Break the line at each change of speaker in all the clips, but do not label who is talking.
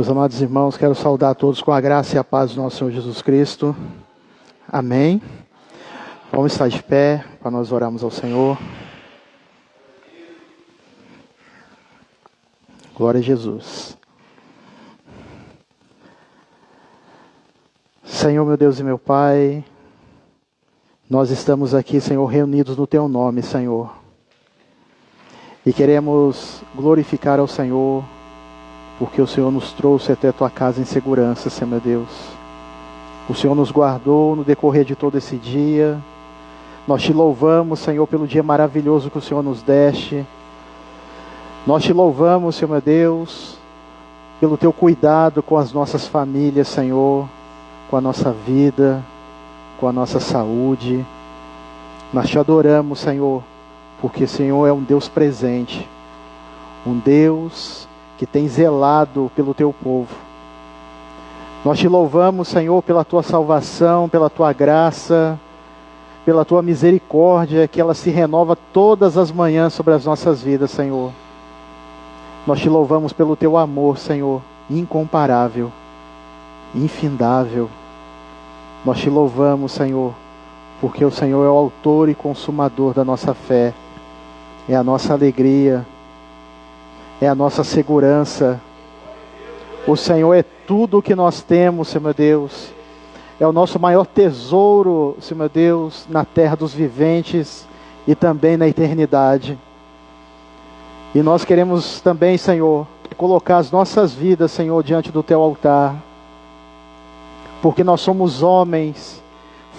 Meus amados irmãos, quero saudar a todos com a graça e a paz do nosso Senhor Jesus Cristo. Amém. Vamos estar de pé para nós orarmos ao Senhor. Glória a Jesus. Senhor, meu Deus e meu Pai, nós estamos aqui, Senhor, reunidos no Teu nome, Senhor. E queremos glorificar ao Senhor, porque o Senhor nos trouxe até a Tua casa em segurança, Senhor meu Deus. O Senhor nos guardou no decorrer de todo esse dia. Nós Te louvamos, Senhor, pelo dia maravilhoso que o Senhor nos deste. Nós Te louvamos, Senhor meu Deus, pelo Teu cuidado com as nossas famílias, Senhor, com a nossa vida, com a nossa saúde. Nós Te adoramos, Senhor, porque o Senhor é um Deus presente, um Deus que tem zelado pelo Teu povo. Nós Te louvamos, Senhor, pela Tua salvação, pela Tua graça, pela Tua misericórdia, que ela se renova todas as manhãs sobre as nossas vidas, Senhor. Nós Te louvamos pelo Teu amor, Senhor, incomparável, infindável. Nós Te louvamos, Senhor, porque o Senhor é o autor e consumador da nossa fé, é a nossa alegria, é a nossa segurança. O Senhor é tudo o que nós temos, Senhor meu Deus. É o nosso maior tesouro, Senhor meu Deus, na terra dos viventes e também na eternidade. E nós queremos também, Senhor, colocar as nossas vidas, Senhor, diante do Teu altar. Porque nós somos homens,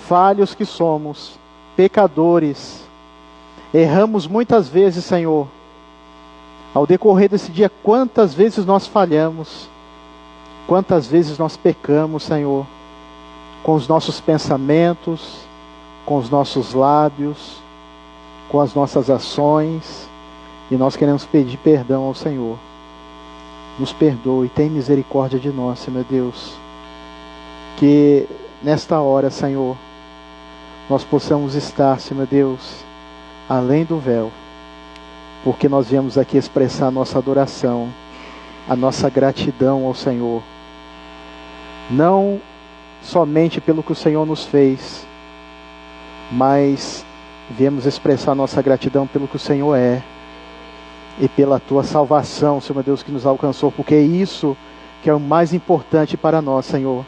falhos que somos, pecadores. Erramos muitas vezes, Senhor. Ao decorrer desse dia, quantas vezes nós falhamos, quantas vezes nós pecamos, Senhor, com os nossos pensamentos, com os nossos lábios, com as nossas ações, e nós queremos pedir perdão ao Senhor. Nos perdoe, tem misericórdia de nós, Senhor meu Deus. Que nesta hora, Senhor, nós possamos estar, Senhor meu Deus, além do véu, porque nós viemos aqui expressar a nossa adoração, a nossa gratidão ao Senhor. Não somente pelo que o Senhor nos fez, mas viemos expressar a nossa gratidão pelo que o Senhor é, e pela Tua salvação, Senhor meu Deus, que nos alcançou, porque é isso que é o mais importante para nós, Senhor.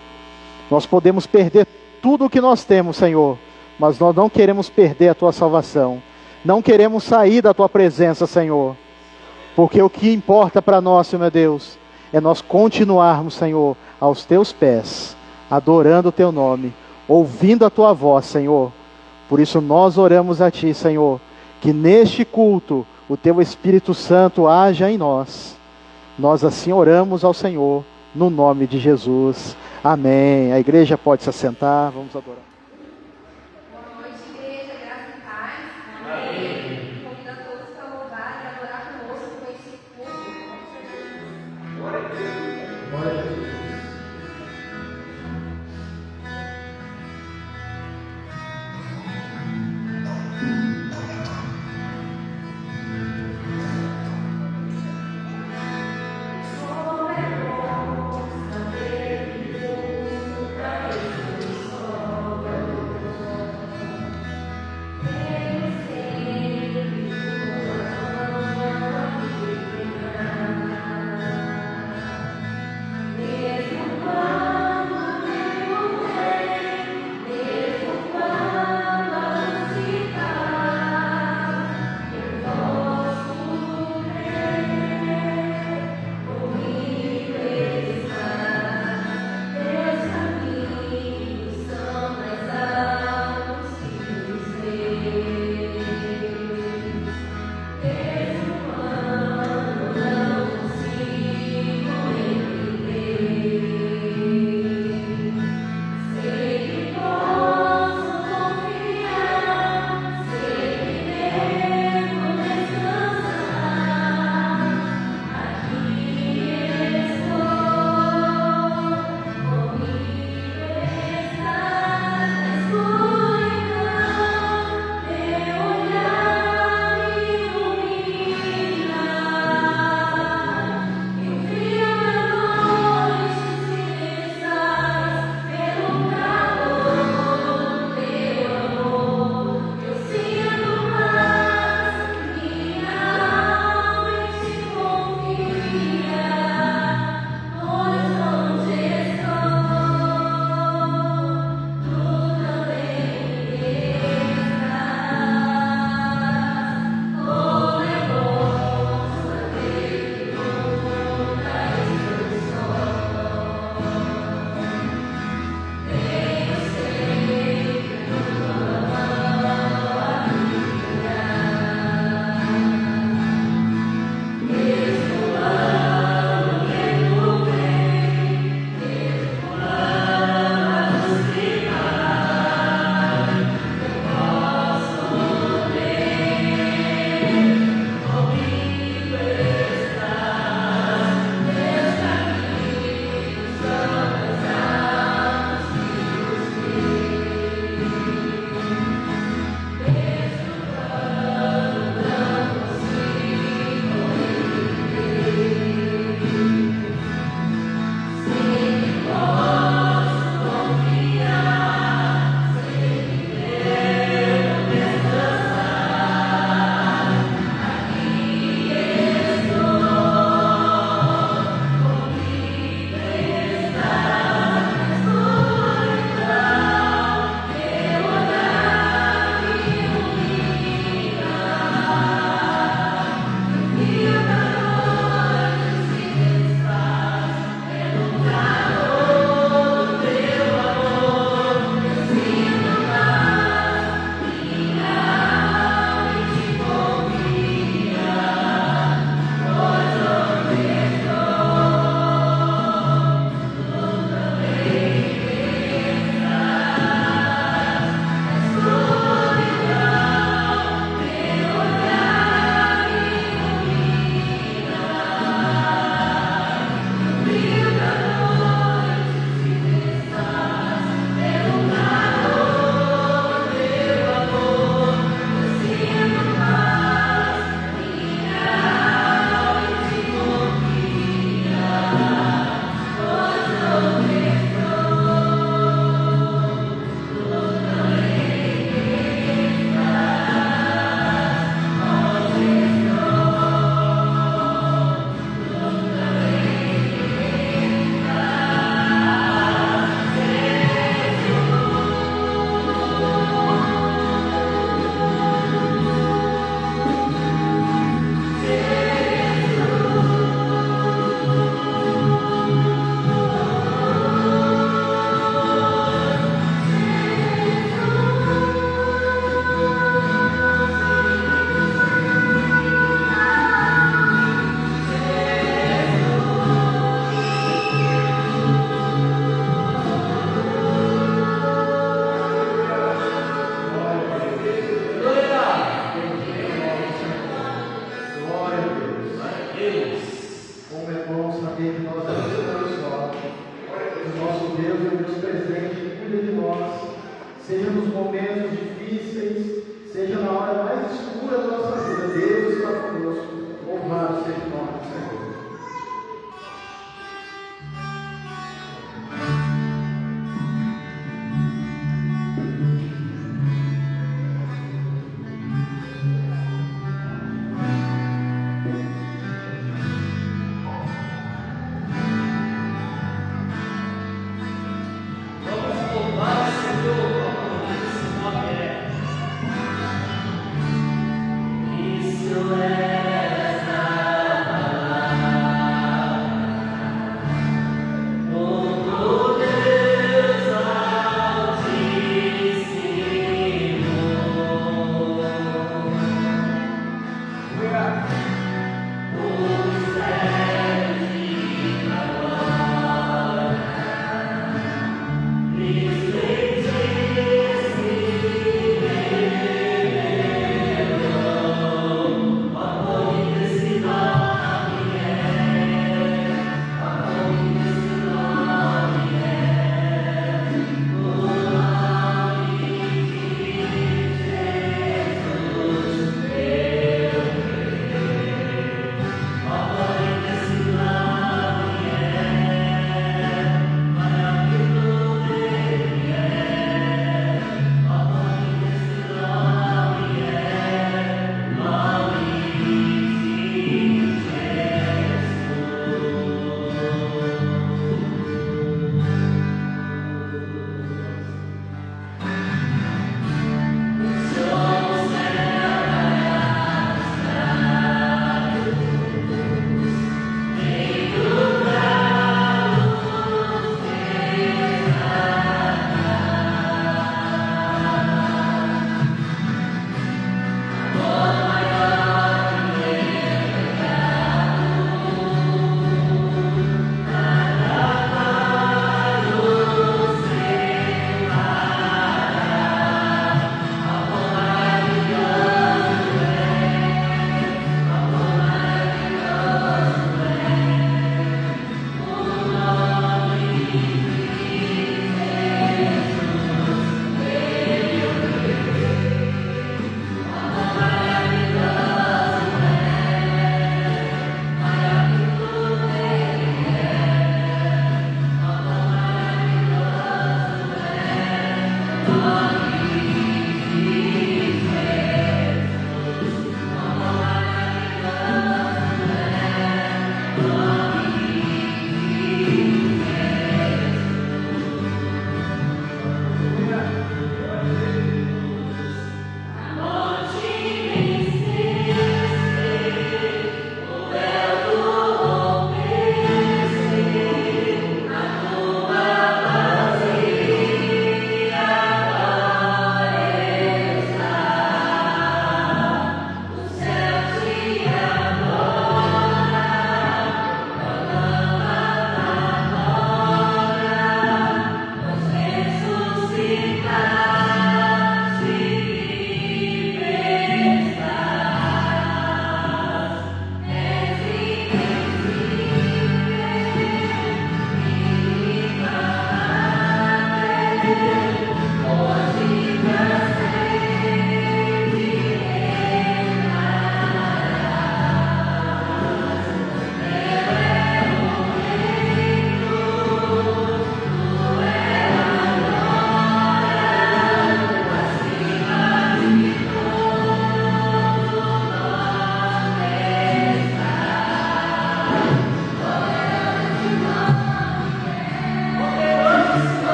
Nós podemos perder tudo o que nós temos, Senhor, mas nós não queremos perder a Tua salvação. Não queremos sair da Tua presença, Senhor. Porque o que importa para nós, Senhor meu Deus, é nós continuarmos, Senhor, aos Teus pés, adorando o Teu nome, ouvindo a Tua voz, Senhor. Por isso nós oramos a Ti, Senhor, que neste culto o Teu Espírito Santo haja em nós. Nós assim oramos ao Senhor, no nome de Jesus. Amém. A igreja pode se assentar, vamos adorar.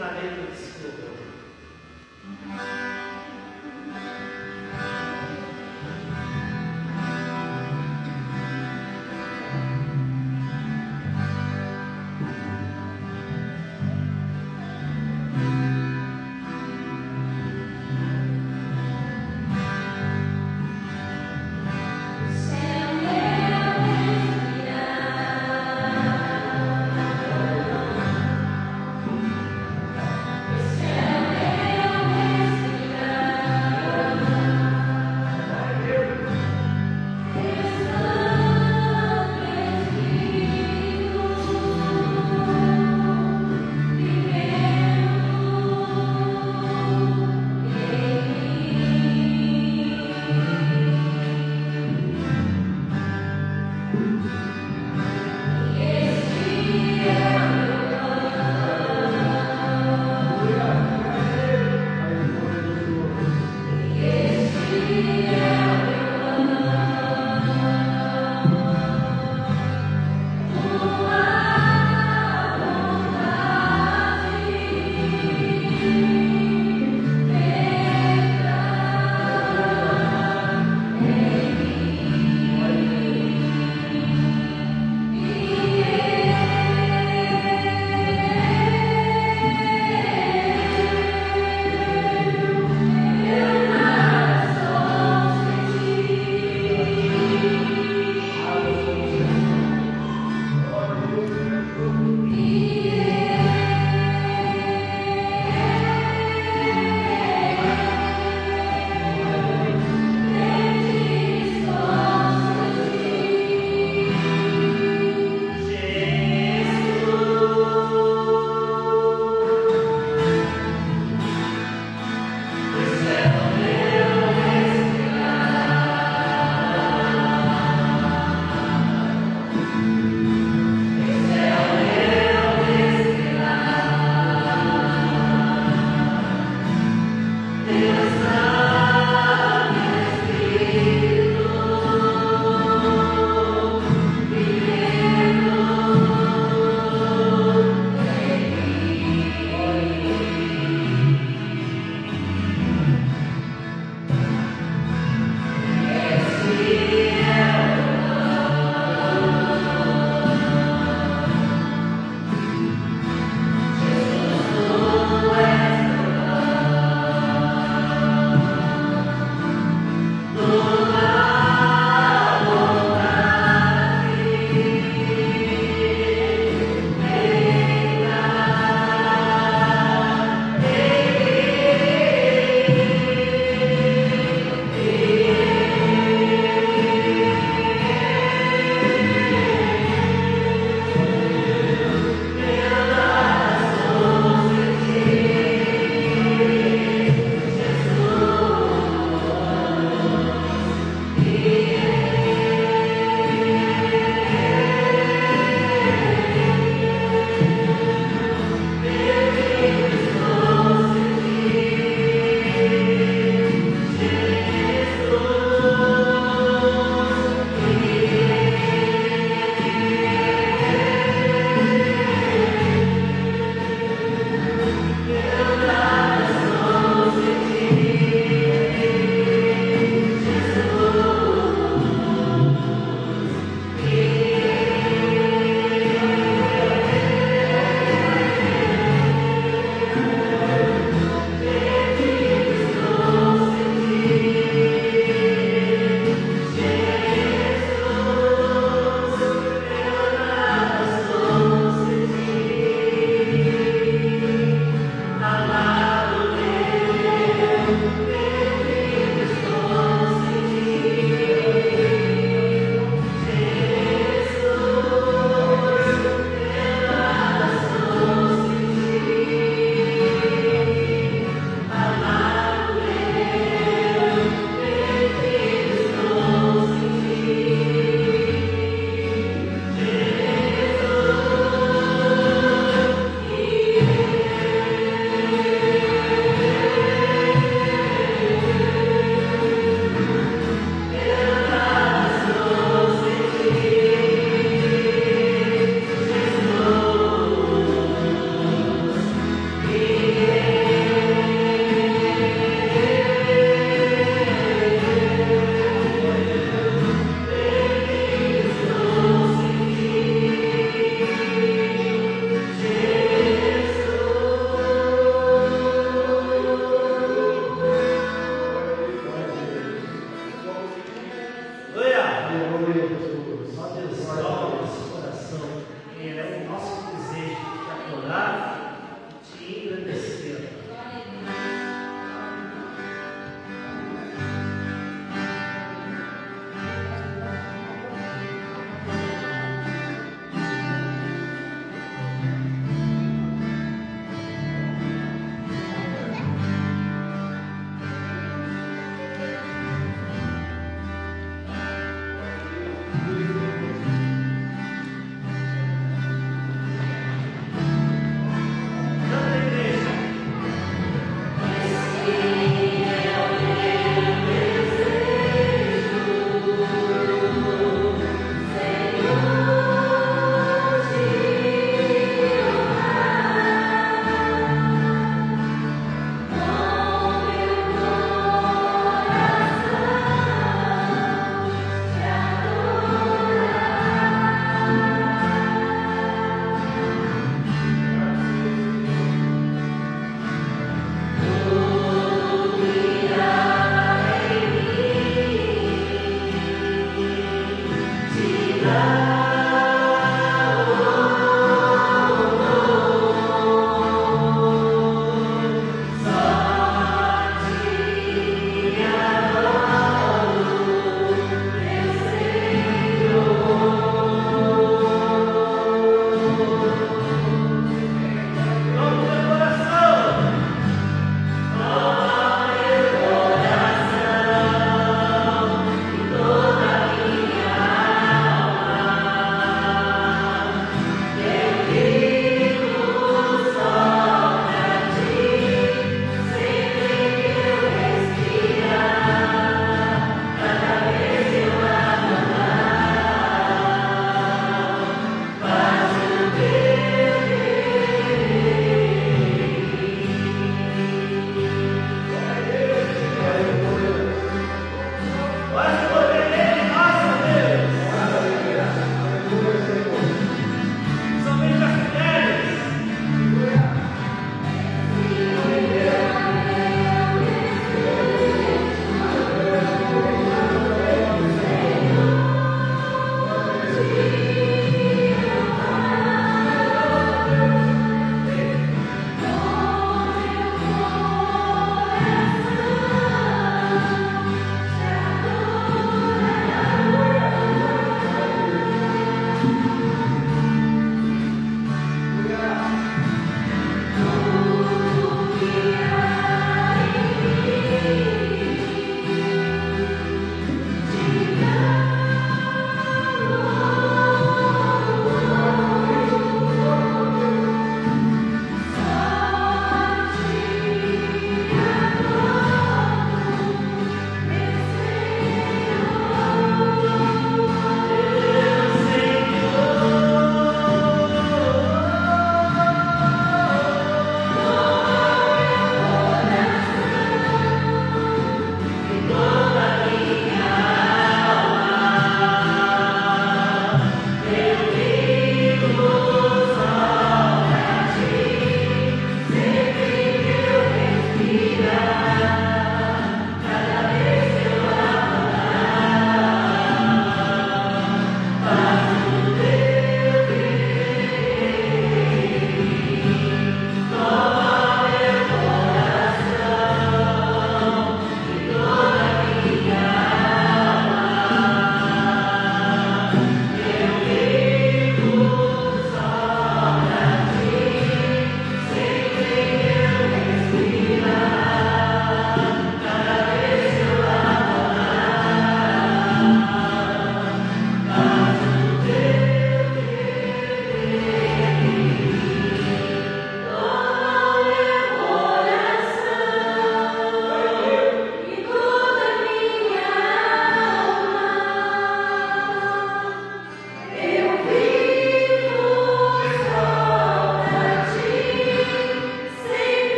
treinamento de escuta.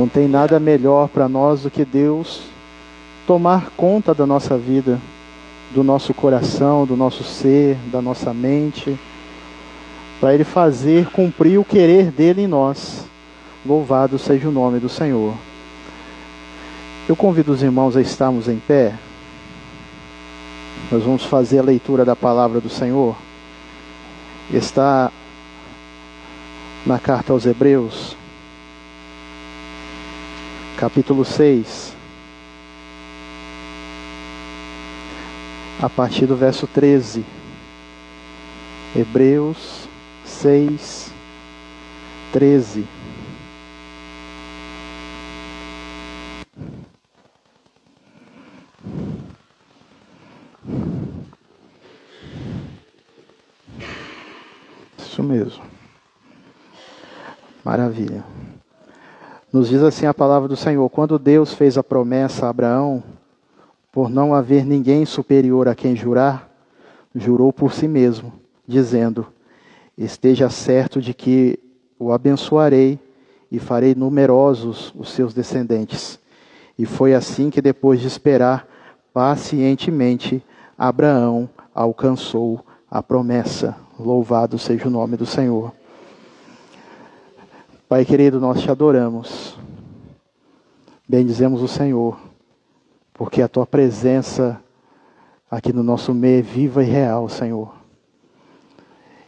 Não tem nada melhor para nós do que Deus tomar conta da nossa vida, do nosso coração, do nosso ser, da nossa mente, para Ele fazer cumprir o querer dEle em nós. Louvado seja o nome do Senhor. Eu convido os irmãos a estarmos em pé. Nós vamos fazer a leitura da palavra do Senhor. Está na carta aos Hebreus, capítulo 6, a partir do verso 13. Hebreus 6, 13. Isso mesmo. Maravilha. Nos diz assim a palavra do Senhor: quando Deus fez a promessa a Abraão, por não haver ninguém superior a quem jurar, jurou por si mesmo, dizendo: esteja certo de que o abençoarei e farei numerosos os seus descendentes. E foi assim que, depois de esperar pacientemente, Abraão alcançou a promessa. Louvado seja o nome do Senhor. Pai querido, nós te adoramos. Bendizemos o Senhor, porque a tua presença aqui no nosso meio é viva e real, Senhor.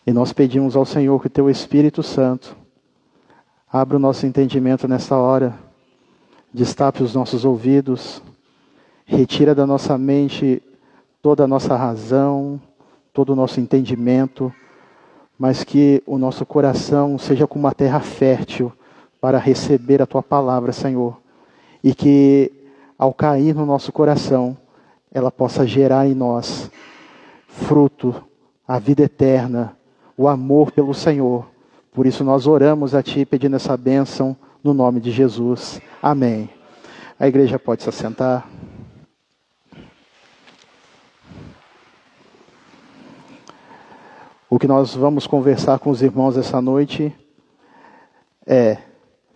E nós pedimos ao Senhor que o teu Espírito Santo abra o nosso entendimento nessa hora, destape os nossos ouvidos, retira da nossa mente toda a nossa razão, todo o nosso entendimento, mas que o nosso coração seja como uma terra fértil para receber a tua palavra, Senhor. E que, ao cair no nosso coração, ela possa gerar em nós fruto, a vida eterna, o amor pelo Senhor. Por isso nós oramos a Ti pedindo essa bênção no nome de Jesus. Amém. A igreja pode se assentar. O que nós vamos conversar com os irmãos essa noite é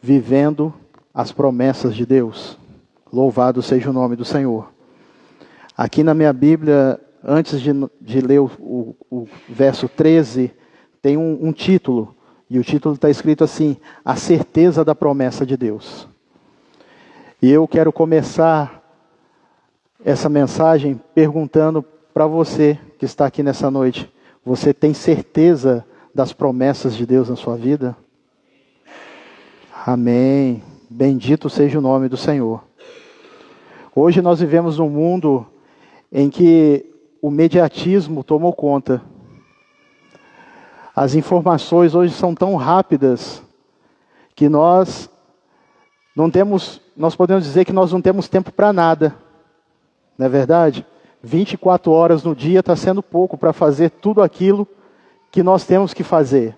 vivendo as promessas de Deus. Louvado seja o nome do Senhor. Aqui na minha Bíblia, antes de ler o verso 13, tem um título. E o título está escrito assim: a certeza da promessa de Deus. E eu quero começar essa mensagem perguntando para você que está aqui nessa noite: você tem certeza das promessas de Deus na sua vida? Amém. Bendito seja o nome do Senhor. Hoje nós vivemos num mundo em que o mediatismo tomou conta. As informações hoje são tão rápidas que nós podemos dizer que nós não temos tempo para nada. Não é verdade? 24 horas no dia está sendo pouco para fazer tudo aquilo que nós temos que fazer.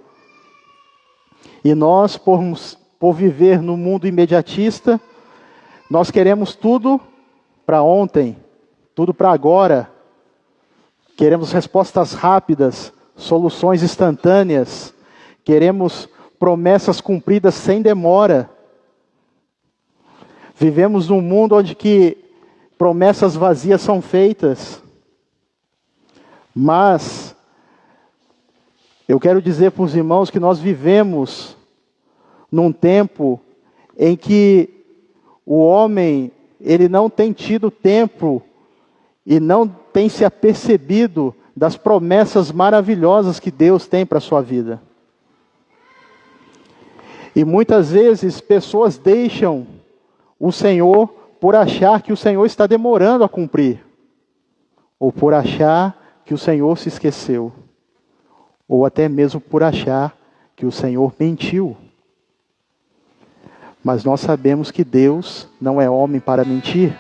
E nós, por viver no mundo imediatista, nós queremos tudo para ontem, tudo para agora. Queremos respostas rápidas, soluções instantâneas. Queremos promessas cumpridas sem demora. Vivemos num mundo onde que promessas vazias são feitas. Mas eu quero dizer para os irmãos que nós vivemos num tempo em que o homem, ele não tem tido tempo e não tem se apercebido das promessas maravilhosas que Deus tem para a sua vida. E muitas vezes pessoas deixam o Senhor por achar que o Senhor está demorando a cumprir, ou por achar que o Senhor se esqueceu, ou até mesmo por achar que o Senhor mentiu. Mas nós sabemos que Deus não é homem para mentir.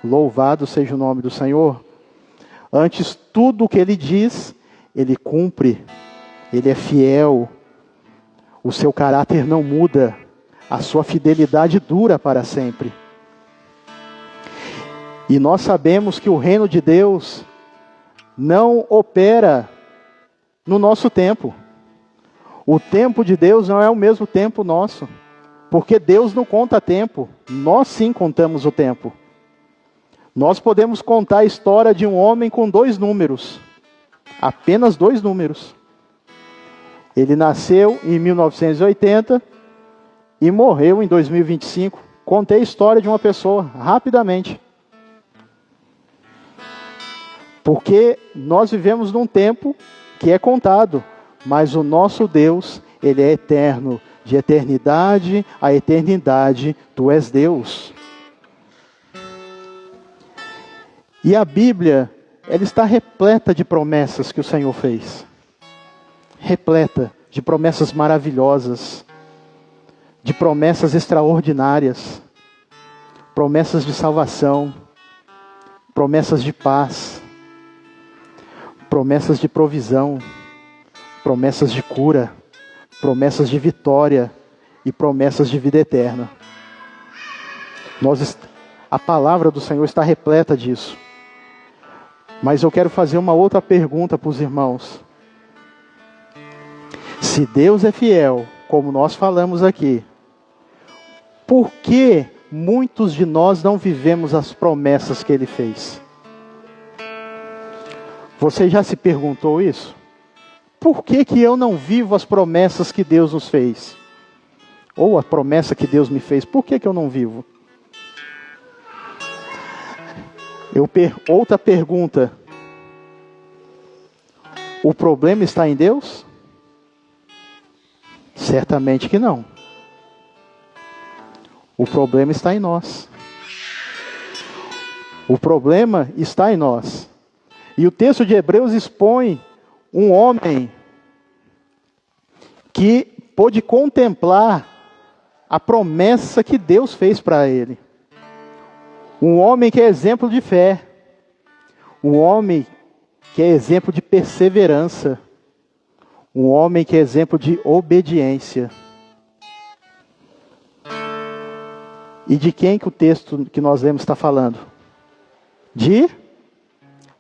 Louvado seja o nome do Senhor. Antes, tudo o que Ele diz, Ele cumpre. Ele é fiel. O seu caráter não muda. A sua fidelidade dura para sempre. E nós sabemos que o reino de Deus não opera no nosso tempo. O tempo de Deus não é o mesmo tempo nosso. Porque Deus não conta tempo, nós sim contamos o tempo. Nós podemos contar a história de um homem com 2 números, apenas 2 números. Ele nasceu em 1980 e morreu em 2025. Contei a história de uma pessoa, rapidamente. Porque nós vivemos num tempo que é contado, mas o nosso Deus, Ele é eterno. De eternidade a eternidade, Tu és Deus. E a Bíblia, ela está repleta de promessas que o Senhor fez. Repleta de promessas maravilhosas, de promessas extraordinárias, promessas de salvação, promessas de paz, promessas de provisão, promessas de cura, promessas de vitória e promessas de vida eterna. A palavra do Senhor está repleta disso. Mas eu quero fazer uma outra pergunta para os irmãos. Se Deus é fiel, como nós falamos aqui, por que muitos de nós não vivemos as promessas que Ele fez? Você já se perguntou isso? Por que eu não vivo as promessas que Deus nos fez? Ou a promessa que Deus me fez, por que eu não vivo? Outra pergunta. O problema está em Deus? Certamente que não. O problema está em nós. O problema está em nós. E o texto de Hebreus expõe um homem que pôde contemplar a promessa que Deus fez para ele. Um homem que é exemplo de fé. Um homem que é exemplo de perseverança. Um homem que é exemplo de obediência. E de quem que o texto que nós lemos está falando? De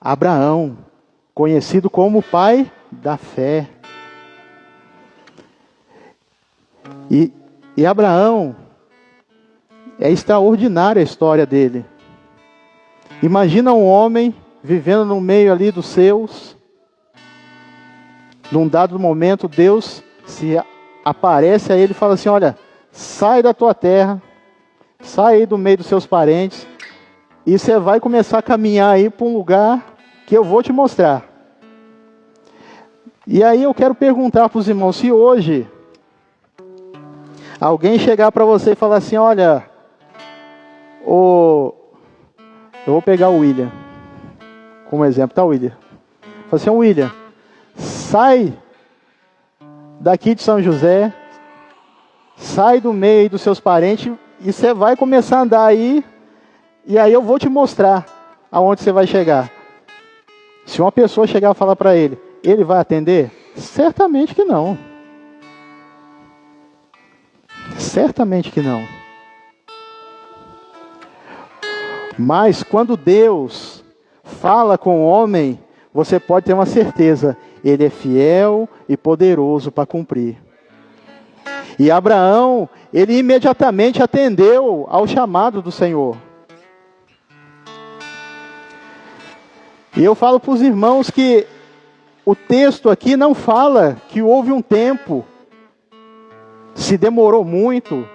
Abraão, conhecido como o pai da fé. E Abraão, é extraordinária a história dele. Imagina um homem vivendo no meio ali dos seus. Num dado momento, Deus se aparece a ele e fala assim: olha, sai da tua terra, sai aí do meio dos seus parentes, e você vai começar a caminhar aí para um lugar que eu vou te mostrar. E aí eu quero perguntar para os irmãos, se hoje alguém chegar para você e falar assim: olha, eu vou pegar o William como exemplo, tá, William? Fala assim: William, sai daqui de São José, sai do meio aí dos seus parentes, e você vai começar a andar aí, e aí eu vou te mostrar aonde você vai chegar. Se uma pessoa chegar e falar para ele, ele vai atender? Certamente que não. Certamente que não. Mas quando Deus fala com o homem, você pode ter uma certeza, Ele é fiel e poderoso para cumprir. E Abraão, ele imediatamente atendeu ao chamado do Senhor. E eu falo para os irmãos que o texto aqui não fala que houve um tempo, se demorou muito,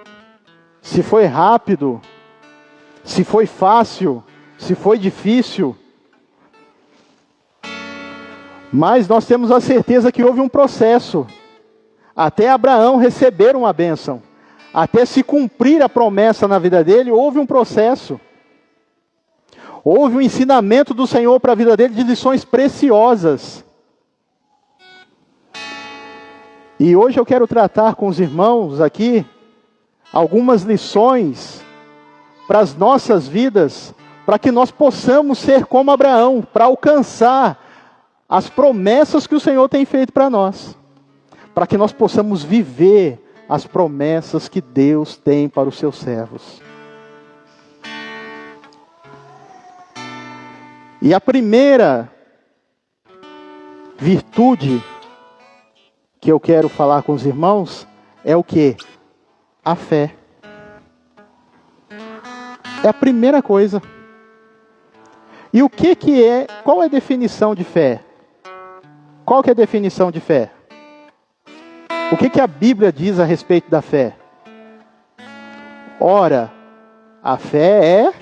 se foi rápido, se foi fácil, se foi difícil. Mas nós temos a certeza que houve um processo, até Abraão receber uma bênção, até se cumprir a promessa na vida dele, houve um processo. Houve um ensinamento do Senhor para a vida dele de lições preciosas. E hoje eu quero tratar com os irmãos aqui algumas lições para as nossas vidas, para que nós possamos ser como Abraão, para alcançar as promessas que o Senhor tem feito para nós, para que nós possamos viver as promessas que Deus tem para os seus servos. E a primeira virtude que eu quero falar com os irmãos é o quê? A fé. É a primeira coisa. E o que é, qual é a definição de fé? Qual que é a definição de fé? O que a Bíblia diz a respeito da fé? Ora, a fé é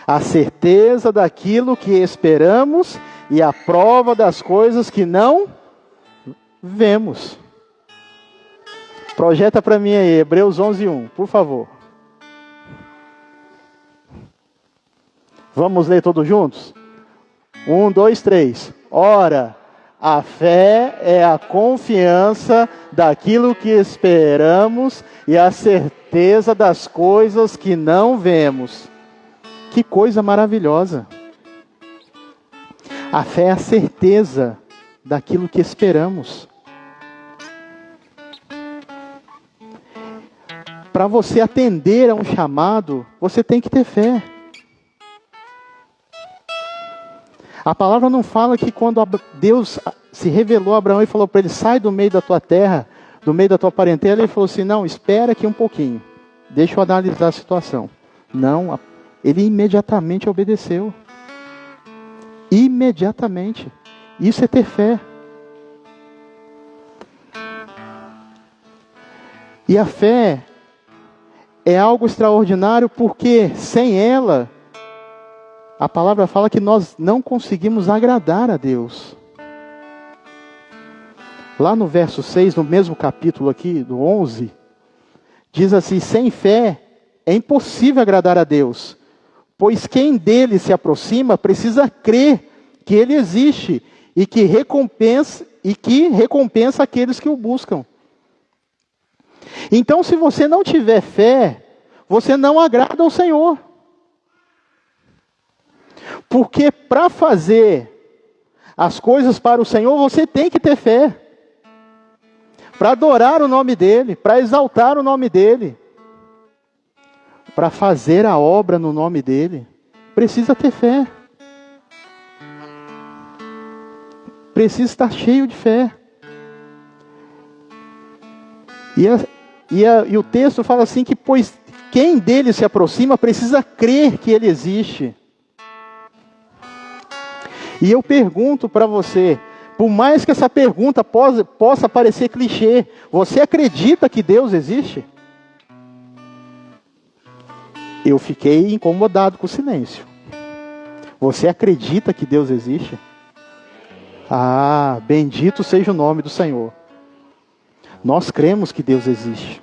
a certeza daquilo que esperamos e a prova das coisas que não vemos. Projeta para mim aí, Hebreus 11:1, por favor. Vamos ler todos juntos? 1, 2, 3. Ora, a fé é a confiança daquilo que esperamos e a certeza das coisas que não vemos. Que coisa maravilhosa! A fé é a certeza daquilo que esperamos. Para você atender a um chamado, você tem que ter fé. A palavra não fala que quando Deus se revelou a Abraão e falou para ele, sai do meio da tua terra, do meio da tua parentela, ele falou assim, não, espera aqui um pouquinho, deixa eu analisar a situação. Não, ele imediatamente obedeceu. Imediatamente. Isso é ter fé. E a fé é algo extraordinário porque sem ela, a palavra fala que nós não conseguimos agradar a Deus. Lá no verso 6, no mesmo capítulo aqui, do 11, diz assim, sem fé é impossível agradar a Deus, pois quem dele se aproxima precisa crer que ele existe e que recompensa aqueles que o buscam. Então, se você não tiver fé, você não agrada ao Senhor. Porque para fazer as coisas para o Senhor, você tem que ter fé. Para adorar o nome dEle, para exaltar o nome dEle, para fazer a obra no nome dEle, precisa ter fé. Precisa estar cheio de fé. E o texto fala assim que, pois quem dele se aproxima precisa crer que ele existe. E eu pergunto para você, por mais que essa pergunta possa parecer clichê, você acredita que Deus existe? Eu fiquei incomodado com o silêncio. Você acredita que Deus existe? Ah, bendito seja o nome do Senhor. Nós cremos que Deus existe.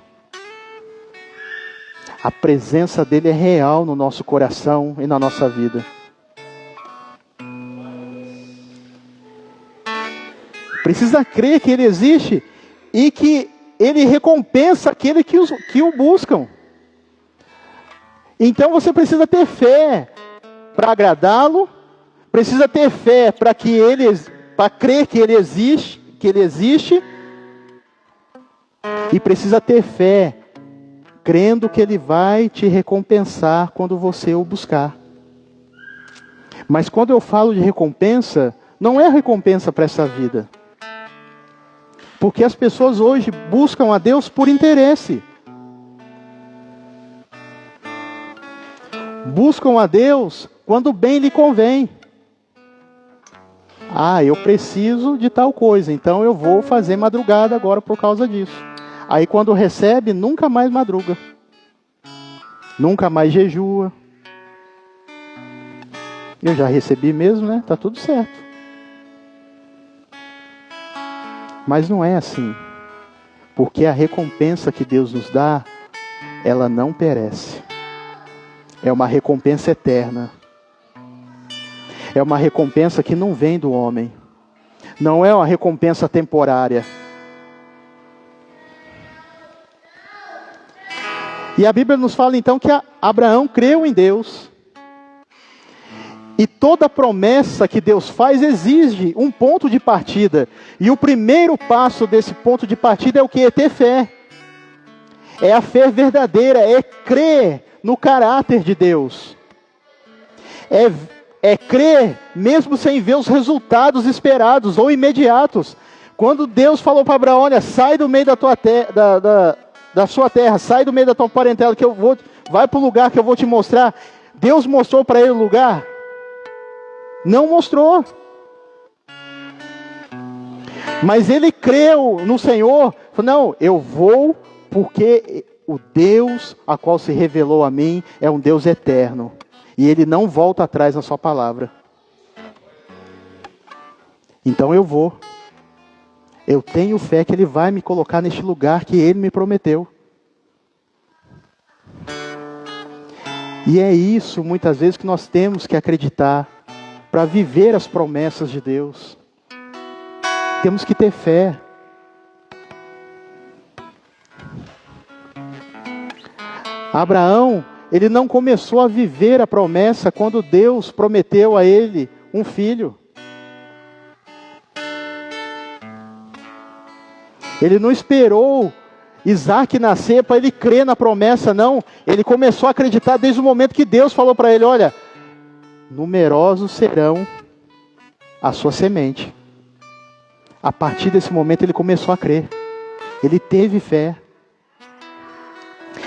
A presença dEle é real no nosso coração e na nossa vida. Precisa crer que Ele existe e que Ele recompensa aquele que o buscam. Então você precisa ter fé para agradá-lo, precisa ter fé para crer que Ele existe, e precisa ter fé, crendo que Ele vai te recompensar quando você o buscar. Mas quando eu falo de recompensa, não é recompensa para essa vida. Porque as pessoas hoje buscam a Deus por interesse. Buscam a Deus quando bem lhe convém. Ah, eu preciso de tal coisa, então eu vou fazer madrugada agora por causa disso. Aí quando recebe, nunca mais madruga. Nunca mais jejua. Eu já recebi mesmo, né? Tá tudo certo. Mas não é assim. Porque a recompensa que Deus nos dá, ela não perece. É uma recompensa eterna. É uma recompensa que não vem do homem. Não é uma recompensa temporária. E a Bíblia nos fala então que Abraão creu em Deus. E toda promessa que Deus faz exige um ponto de partida. E o primeiro passo desse ponto de partida é o que? É ter fé. É a fé verdadeira, é crer no caráter de Deus. É crer mesmo sem ver os resultados esperados ou imediatos. Quando Deus falou para Abraão, olha, sai do meio da tua da sua terra, sai do meio da tua parentela, vai para o lugar que eu vou te mostrar. Deus mostrou para ele o lugar? Não mostrou. Mas ele creu no Senhor. Falou, não, eu vou porque o Deus a qual se revelou a mim é um Deus eterno. E ele não volta atrás na sua palavra. Então eu vou. Eu tenho fé que ele vai me colocar neste lugar que ele me prometeu. E é isso, muitas vezes, que nós temos que acreditar para viver as promessas de Deus. Temos que ter fé. Abraão, ele não começou a viver a promessa quando Deus prometeu a ele um filho. Ele não esperou Isaac nascer para ele crer na promessa, não. Ele começou a acreditar desde o momento que Deus falou para ele, olha, numerosos serão a sua semente. A partir desse momento ele começou a crer. Ele teve fé.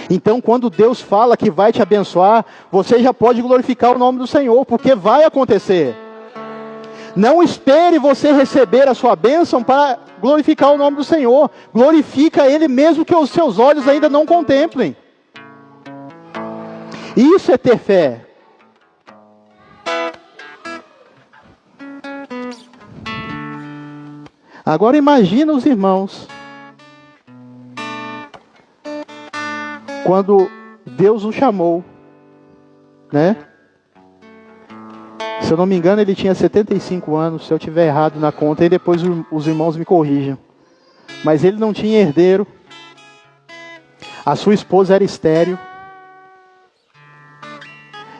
Então quando Deus fala que vai te abençoar, você já pode glorificar o nome do Senhor, porque vai acontecer. Não espere você receber a sua bênção para glorificar o nome do Senhor. Glorifica Ele mesmo que os seus olhos ainda não contemplem. Isso é ter fé. Agora imagina os irmãos. Quando Deus o chamou, né? Se eu não me engano, ele tinha 75 anos, se eu estiver errado na conta, e depois os irmãos me corrijam. Mas ele não tinha herdeiro. A sua esposa era estéril.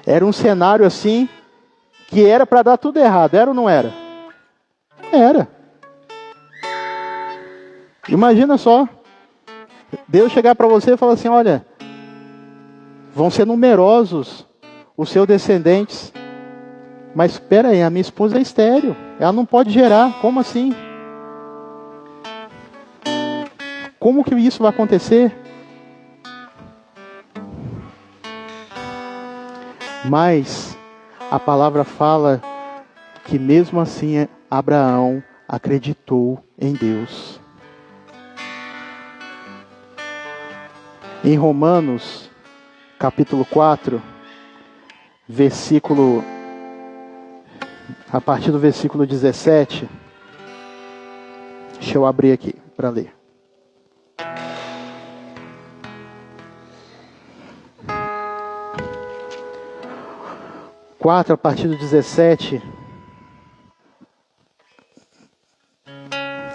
Era um cenário assim, que era para dar tudo errado, era ou não era? Era. Imagina só, Deus chegar para você e falar assim, olha, vão ser numerosos os seus descendentes. Mas espera aí, a minha esposa é estéril. Ela não pode gerar. Como assim? Como que isso vai acontecer? Mas a palavra fala que mesmo assim Abraão acreditou em Deus. Em Romanos, capítulo 4, a partir do versículo 17, deixa eu abrir aqui para ler. A partir do 17,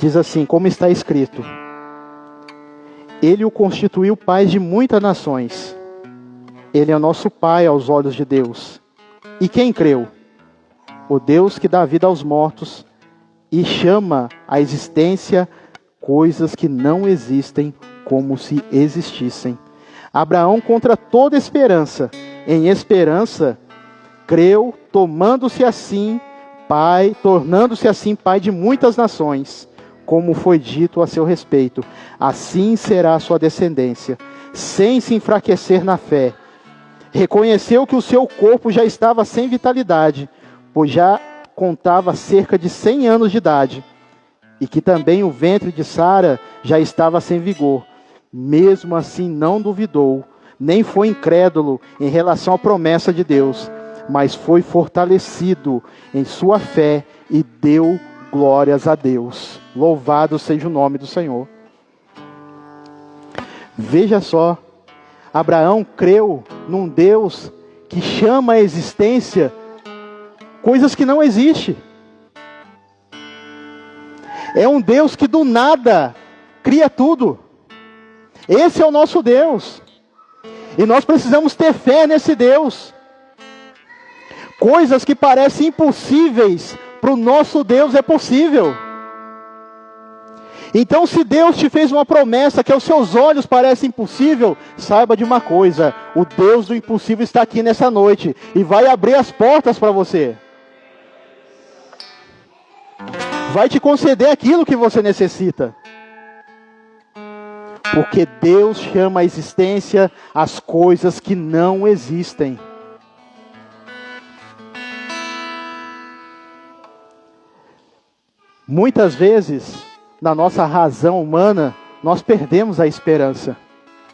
diz assim, como está escrito, Ele o constituiu pai de muitas nações. Ele é o nosso pai aos olhos de Deus. E quem creu? O Deus que dá vida aos mortos e chama à existência coisas que não existem como se existissem. Abraão, contra toda esperança, em esperança, creu, tornando-se assim pai de muitas nações, como foi dito a seu respeito. Assim será a sua descendência, sem se enfraquecer na fé. Reconheceu que o seu corpo já estava sem vitalidade, pois já contava cerca de 100 anos de idade, e que também o ventre de Sara já estava sem vigor. Mesmo assim não duvidou, nem foi incrédulo em relação à promessa de Deus, mas foi fortalecido em sua fé e deu glórias a Deus. Louvado seja o nome do Senhor. Veja só, Abraão creu num Deus que chama à existência coisas que não existem. É um Deus que do nada cria tudo. Esse é o nosso Deus. E nós precisamos ter fé nesse Deus. Coisas que parecem impossíveis, para o nosso Deus é possível. Então, se Deus te fez uma promessa que aos seus olhos parece impossível, saiba de uma coisa, o Deus do impossível está aqui nessa noite e vai abrir as portas para você. Vai te conceder aquilo que você necessita. Porque Deus chama à existência as coisas que não existem. Muitas vezes, na nossa razão humana, nós perdemos a esperança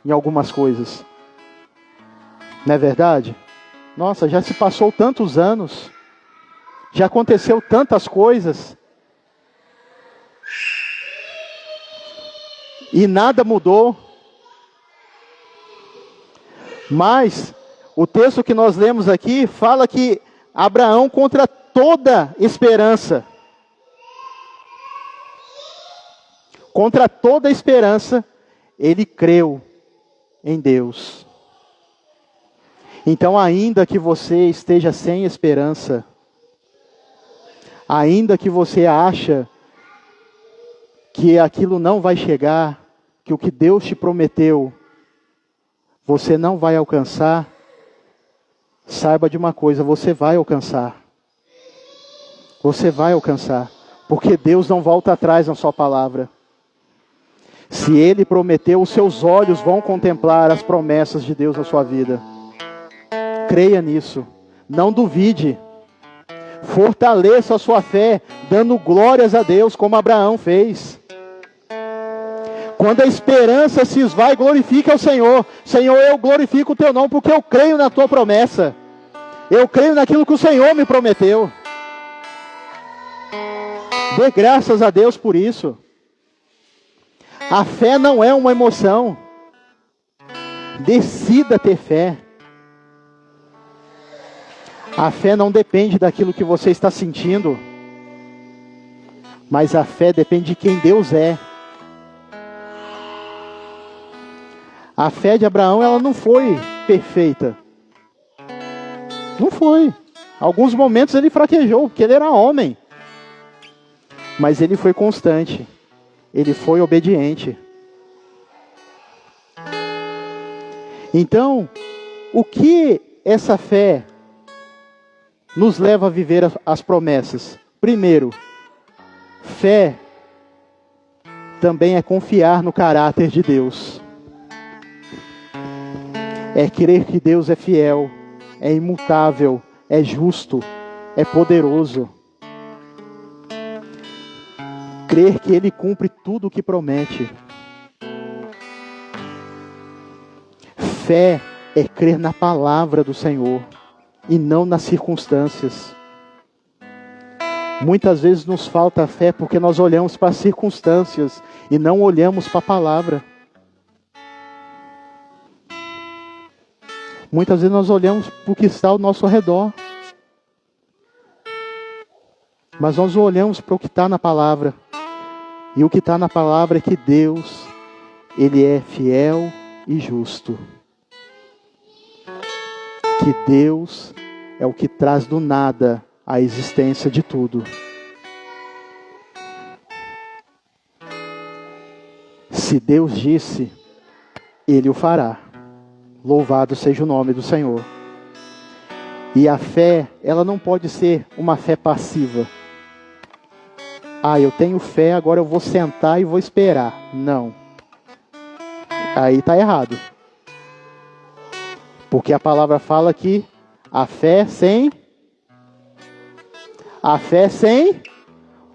em algumas coisas. Não é verdade? Nossa, já se passou tantos anos, já aconteceu tantas coisas, e nada mudou. Mas o texto que nós lemos aqui fala que Abraão, contra toda esperança, ele creu em Deus. Então, ainda que você esteja sem esperança, ainda que você acha que aquilo não vai chegar, que o que Deus te prometeu, você não vai alcançar, saiba de uma coisa, você vai alcançar. Você vai alcançar, porque Deus não volta atrás na sua palavra. Se Ele prometeu, os seus olhos vão contemplar as promessas de Deus na sua vida. Creia nisso, não duvide. Fortaleça a sua fé, dando glórias a Deus, como Abraão fez. Quando a esperança se esvai, glorifique ao Senhor. Senhor, eu glorifico o teu nome, porque eu creio na tua promessa. Eu creio naquilo que o Senhor me prometeu. Dê graças a Deus por isso. A fé não é uma emoção. Decida ter fé. A fé não depende daquilo que você está sentindo, mas a fé depende de quem Deus é. A fé de Abraão, ela não foi perfeita. Não foi. Alguns momentos ele fraquejou, porque ele era homem. Mas ele foi constante. Ele foi obediente. Então, o que essa fé nos leva a viver as promessas? Primeiro, fé também é confiar no caráter de Deus. É crer que Deus é fiel, é imutável, é justo, é poderoso. Crer que Ele cumpre tudo o que promete. Fé é crer na palavra do Senhor e não nas circunstâncias. Muitas vezes nos falta fé porque nós olhamos para as circunstâncias e não olhamos para a palavra. Muitas vezes nós olhamos para o que está ao nosso redor, mas nós olhamos para o que está na palavra. E o que está na palavra é que Deus, Ele é fiel e justo. Que Deus é o que traz do nada a existência de tudo. Se Deus disse, Ele o fará. Louvado seja o nome do Senhor. E a fé, ela não pode ser uma fé passiva. Eu tenho fé, agora eu vou sentar e vou esperar. Não. Aí está errado. Porque a palavra fala que a fé sem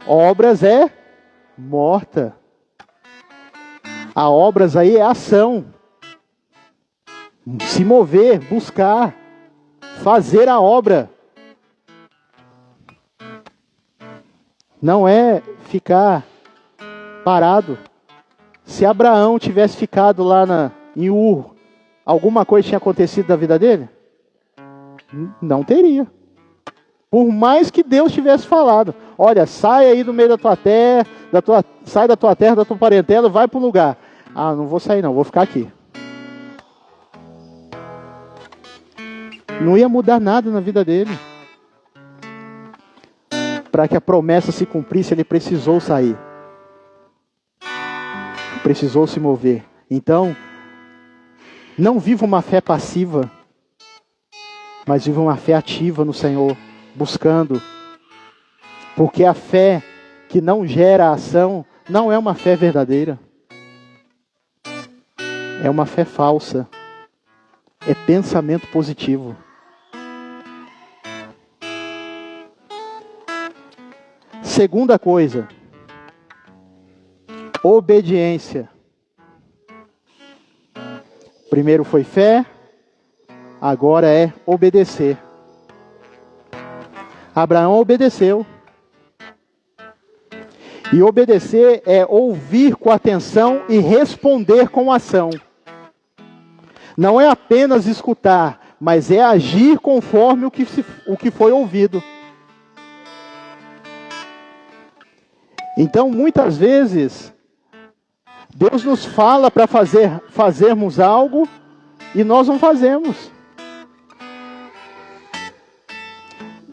obras é morta. A obras aí é ação. Se mover, buscar, fazer a obra. Não é ficar parado. Se Abraão tivesse ficado lá em Ur, alguma coisa tinha acontecido da vida dele? Não teria. Por mais que Deus tivesse falado, olha, sai aí do meio da tua terra, sai da tua terra, da tua parentela, vai para o lugar. Não vou sair não, vou ficar aqui. Não ia mudar nada na vida dele. Para que a promessa se cumprisse, ele precisou sair. Precisou se mover. Então, não viva uma fé passiva, mas viva uma fé ativa no Senhor, buscando. Porque a fé que não gera ação, não é uma fé verdadeira. é uma fé falsa. É pensamento positivo. Segunda coisa, obediência. Primeiro foi fé, agora é obedecer. Abraão obedeceu. E obedecer é ouvir com atenção e responder com ação. Não é apenas escutar, mas é agir conforme o que foi ouvido. Então, muitas vezes, Deus nos fala para fazermos algo e nós não fazemos.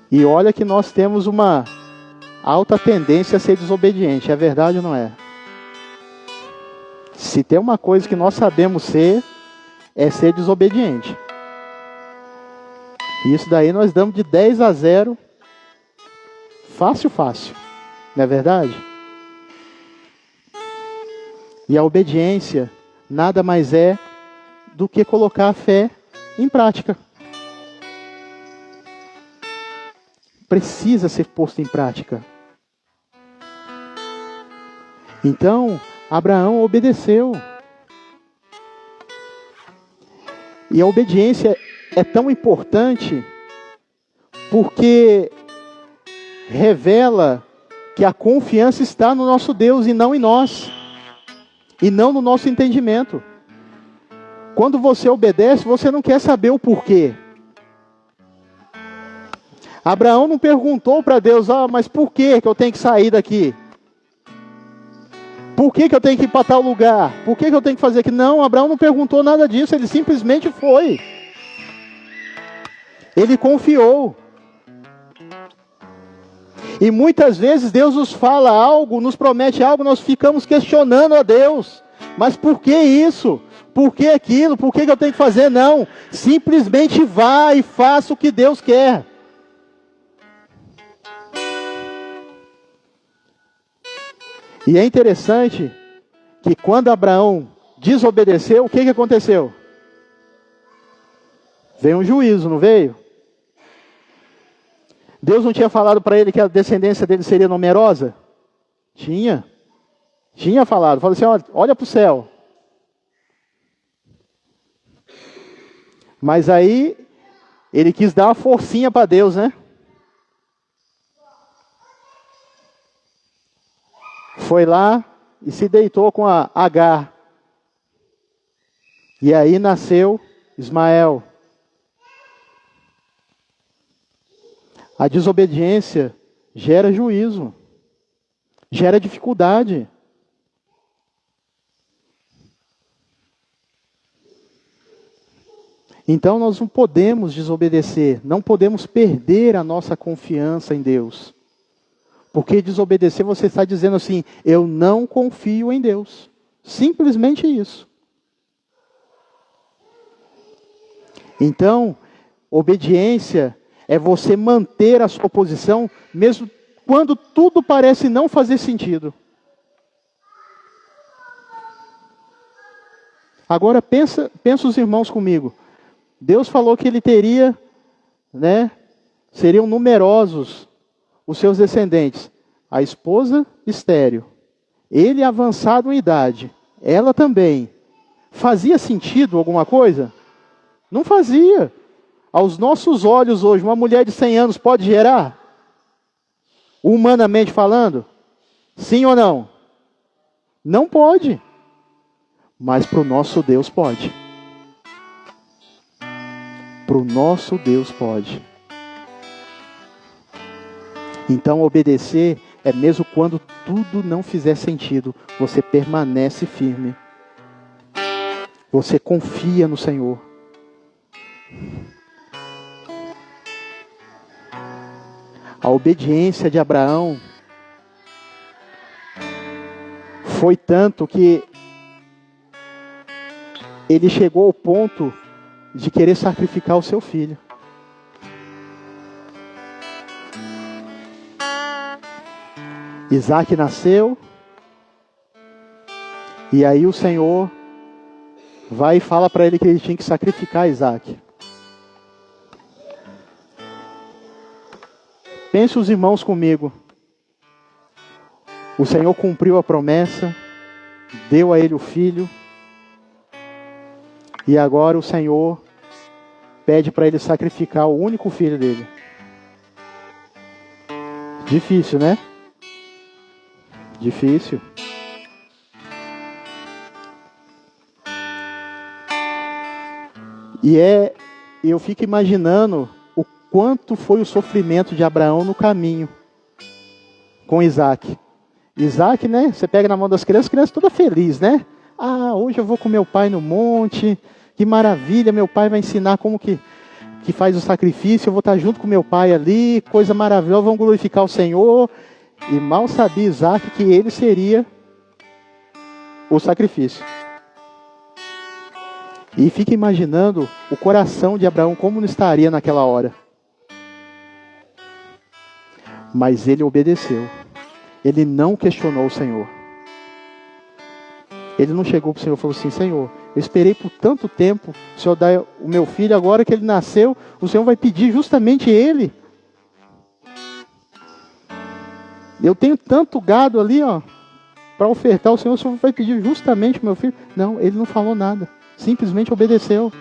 E olha que nós temos uma alta tendência a ser desobediente. É verdade ou não é? Se tem uma coisa que nós sabemos ser, é ser desobediente. E isso daí nós damos de 10-0. Fácil, fácil. Não é verdade? E a obediência nada mais é do que colocar a fé em prática. Precisa ser posto em prática. Então, Abraão obedeceu. E a obediência é tão importante porque revela que a confiança está no nosso Deus e não em nós. E não no nosso entendimento. Quando você obedece, você não quer saber o porquê. Abraão não perguntou para Deus, mas por que eu tenho que sair daqui? Por que eu tenho que ir para tal lugar? Por que eu tenho que fazer aquilo? Não, Abraão não perguntou nada disso, ele simplesmente foi. Ele confiou. E muitas vezes Deus nos fala algo, nos promete algo, nós ficamos questionando a Deus. Mas por que isso? Por que aquilo? Por que eu tenho que fazer? Não, simplesmente vá e faça o que Deus quer. E é interessante que quando Abraão desobedeceu, o que aconteceu? Veio um juízo, não veio? Deus não tinha falado para ele que a descendência dele seria numerosa? Tinha. Tinha falado. Falou assim, olha para o céu. Mas aí, ele quis dar uma forcinha para Deus, né? Foi lá e se deitou com a Agar. E aí nasceu Ismael. A desobediência gera juízo, gera dificuldade. Então nós não podemos desobedecer, não podemos perder a nossa confiança em Deus. Porque desobedecer você está dizendo assim, eu não confio em Deus. Simplesmente isso. Então, obediência é você manter a sua posição, mesmo quando tudo parece não fazer sentido. Agora pensa os irmãos comigo. Deus falou que ele teria, seriam numerosos os seus descendentes. A esposa estéril. Ele avançado em idade. Ela também. Fazia sentido alguma coisa? Não fazia. Aos nossos olhos hoje, uma mulher de 100 anos pode gerar? Humanamente falando? Sim ou não? Não pode. Mas para o nosso Deus pode. Para o nosso Deus pode. Então obedecer é mesmo quando tudo não fizer sentido. Você permanece firme. Você confia no Senhor. A obediência de Abraão foi tanto que ele chegou ao ponto de querer sacrificar o seu filho. Isaac nasceu, e aí o Senhor vai e fala para ele que ele tinha que sacrificar Isaac. Pense os irmãos comigo. O Senhor cumpriu a promessa, deu a ele o filho, e agora o Senhor pede para ele sacrificar o único filho dele. Difícil, né? Difícil. Eu fico imaginando o quanto foi o sofrimento de Abraão no caminho com Isaac. Isaac, né? Você pega na mão das crianças toda feliz, né? Ah, hoje eu vou com meu pai no monte, que maravilha, meu pai vai ensinar como que faz o sacrifício, eu vou estar junto com meu pai ali, coisa maravilhosa, vamos glorificar o Senhor. E mal sabia Isaac que ele seria o sacrifício. E fica imaginando o coração de Abraão, como não estaria naquela hora. Mas ele obedeceu. Ele não questionou o Senhor. Ele não chegou para o Senhor e falou assim: Senhor, eu esperei por tanto tempo, o Senhor dá o meu filho, agora que ele nasceu, o Senhor vai pedir justamente ele. Eu tenho tanto gado ali, para ofertar, o Senhor vai pedir justamente o meu filho. Não, ele não falou nada. Simplesmente obedeceu.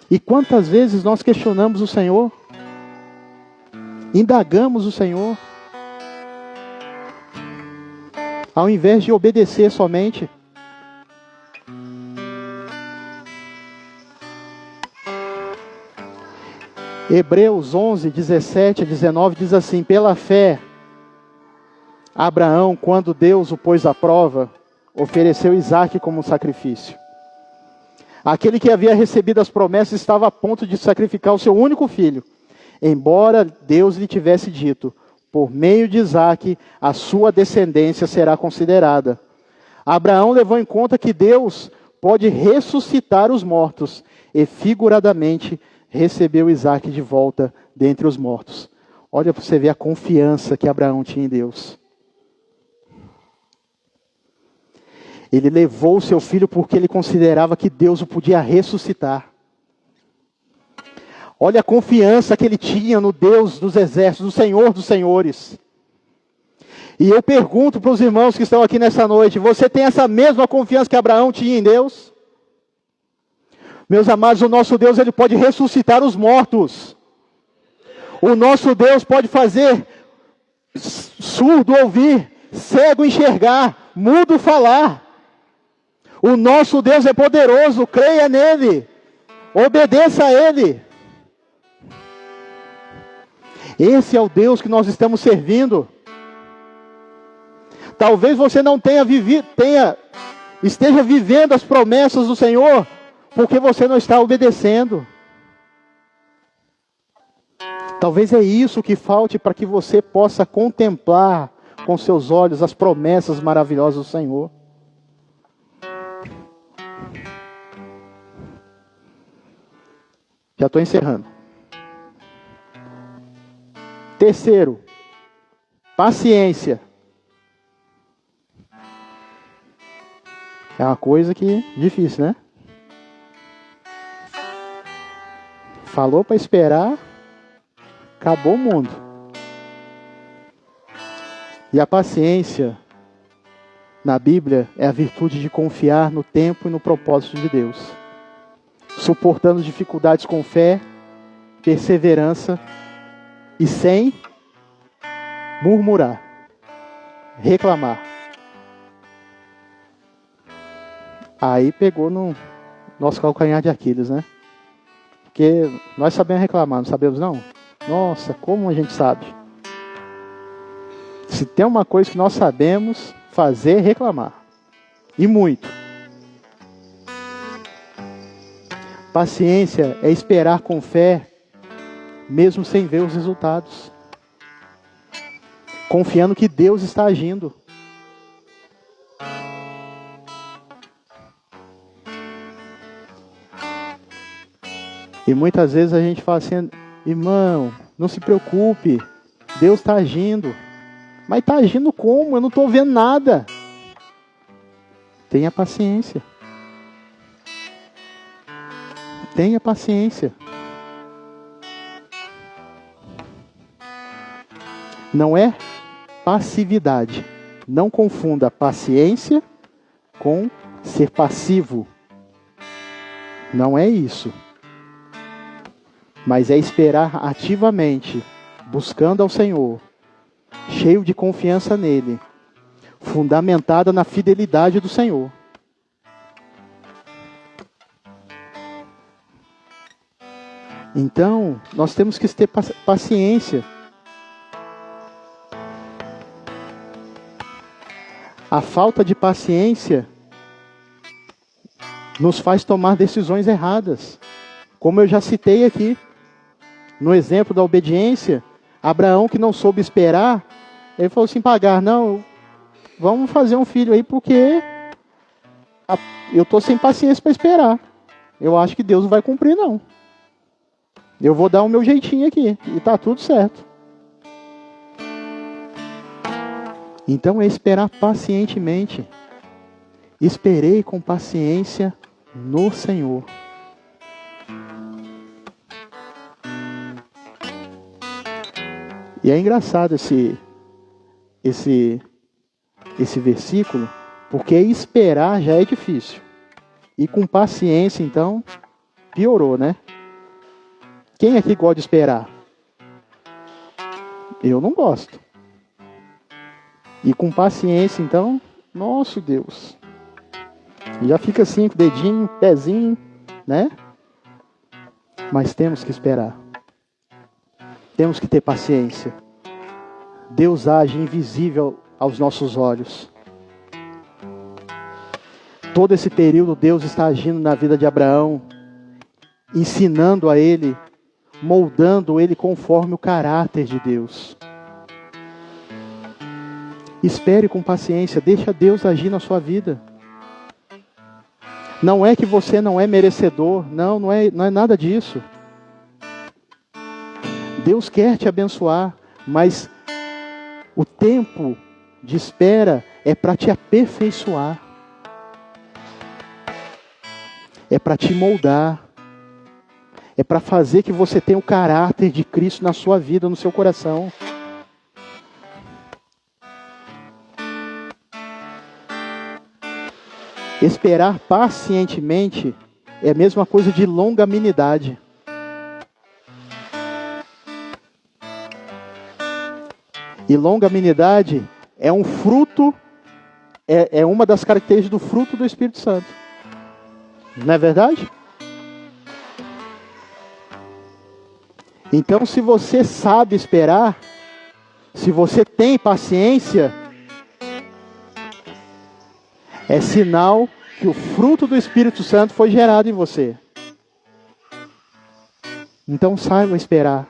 E quantas vezes nós questionamos o Senhor? Indagamos o Senhor, ao invés de obedecer somente. Hebreus 11, 17 a 19 diz assim: pela fé, Abraão, quando Deus o pôs à prova, ofereceu Isaac como um sacrifício. Aquele que havia recebido as promessas estava a ponto de sacrificar o seu único filho, embora Deus lhe tivesse dito: por meio de Isaac, a sua descendência será considerada. Abraão levou em conta que Deus pode ressuscitar os mortos, e figuradamente recebeu Isaac de volta dentre os mortos. Olha para você ver a confiança que Abraão tinha em Deus. Ele levou o seu filho porque ele considerava que Deus o podia ressuscitar. Olha a confiança que ele tinha no Deus dos exércitos, no Senhor dos senhores. E eu pergunto para os irmãos que estão aqui nessa noite: você tem essa mesma confiança que Abraão tinha em Deus? Meus amados, o nosso Deus, ele pode ressuscitar os mortos. O nosso Deus pode fazer surdo ouvir, cego enxergar, mudo falar. O nosso Deus é poderoso, creia nele, obedeça a ele. Esse é o Deus que nós estamos servindo. Talvez você não esteja vivendo as promessas do Senhor, porque você não está obedecendo. Talvez é isso que falte para que você possa contemplar com seus olhos as promessas maravilhosas do Senhor. Já estou encerrando. Terceiro, paciência. É uma coisa que é difícil, né? Falou para esperar, acabou o mundo. E a paciência, na Bíblia, é a virtude de confiar no tempo e no propósito de Deus, suportando dificuldades com fé, perseverança e sem murmurar, reclamar. Aí pegou no nosso calcanhar de Aquiles, né? Porque nós sabemos reclamar, não sabemos não? Nossa, como a gente sabe. Se tem uma coisa que nós sabemos fazer, é reclamar. E muito. Paciência é esperar com fé, mesmo sem ver os resultados. Confiando que Deus está agindo. E muitas vezes a gente fala assim: irmão, não se preocupe, Deus está agindo. Mas está agindo como? Eu não estou vendo nada. Tenha paciência. Tenha paciência. Não é passividade. Não confunda paciência com ser passivo. Não é isso. Mas é esperar ativamente, buscando ao Senhor, cheio de confiança nele, fundamentada na fidelidade do Senhor. Então, nós temos que ter paciência. A falta de paciência nos faz tomar decisões erradas. Como eu já citei aqui, no exemplo da obediência, Abraão, que não soube esperar, ele falou assim para Agar: não, vamos fazer um filho aí porque eu estou sem paciência para esperar. Eu acho que Deus não vai cumprir, não. Eu vou dar o meu jeitinho aqui e está tudo certo. Então é esperar pacientemente. Esperei com paciência no Senhor. E é engraçado esse versículo, porque esperar já é difícil. E com paciência, então, piorou, né? Quem aqui gosta de esperar? Eu não gosto. E com paciência, então, nosso Deus. Já fica assim, com o dedinho, pezinho, né? Mas temos que esperar. Temos que ter paciência. Deus age invisível aos nossos olhos. Todo esse período Deus está agindo na vida de Abraão, ensinando a ele, moldando ele conforme o caráter de Deus. Espere com paciência, deixa Deus agir na sua vida. Não é que você não é merecedor, não é nada disso. Deus quer te abençoar, mas o tempo de espera é para te aperfeiçoar. É para te moldar. É para fazer que você tenha o caráter de Cristo na sua vida, no seu coração. Esperar pacientemente é a mesma coisa de longanimidade. E longanimidade é um fruto, é uma das características do fruto do Espírito Santo. Não é verdade? Então, se você sabe esperar, se você tem paciência, é sinal que o fruto do Espírito Santo foi gerado em você. Então saiba esperar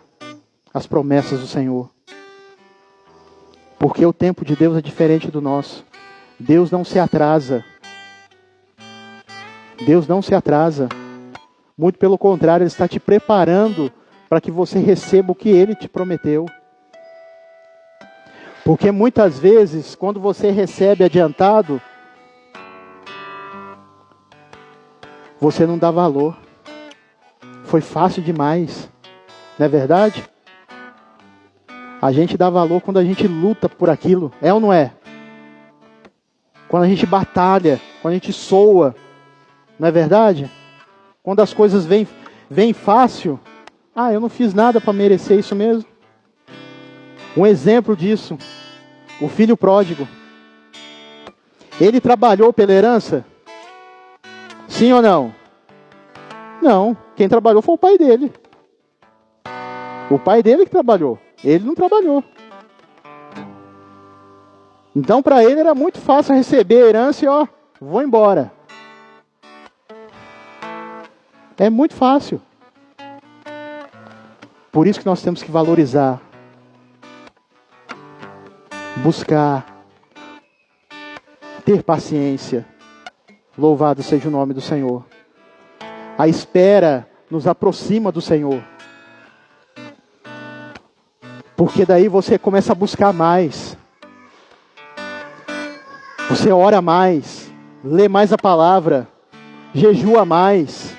as promessas do Senhor. Porque o tempo de Deus é diferente do nosso. Deus não se atrasa. Deus não se atrasa. Muito pelo contrário, Ele está te preparando para que você receba o que Ele te prometeu. Porque muitas vezes, quando você recebe adiantado, você não dá valor. Foi fácil demais. Não é verdade? A gente dá valor quando a gente luta por aquilo. É ou não é? Quando a gente batalha, quando a gente soa. Não é verdade? Quando as coisas vêm fácil. Ah, eu não fiz nada para merecer isso mesmo. Um exemplo disso. O filho pródigo. Ele trabalhou pela herança? Sim ou não? Não. Quem trabalhou foi o pai dele. O pai dele que trabalhou. Ele não trabalhou. Então para ele era muito fácil receber a herança e vou embora. É muito fácil. Por isso que nós temos que valorizar, buscar, ter paciência. Louvado seja o nome do Senhor. A espera nos aproxima do Senhor. Porque daí você começa a buscar mais. Você ora mais. lê mais a palavra, jejua mais.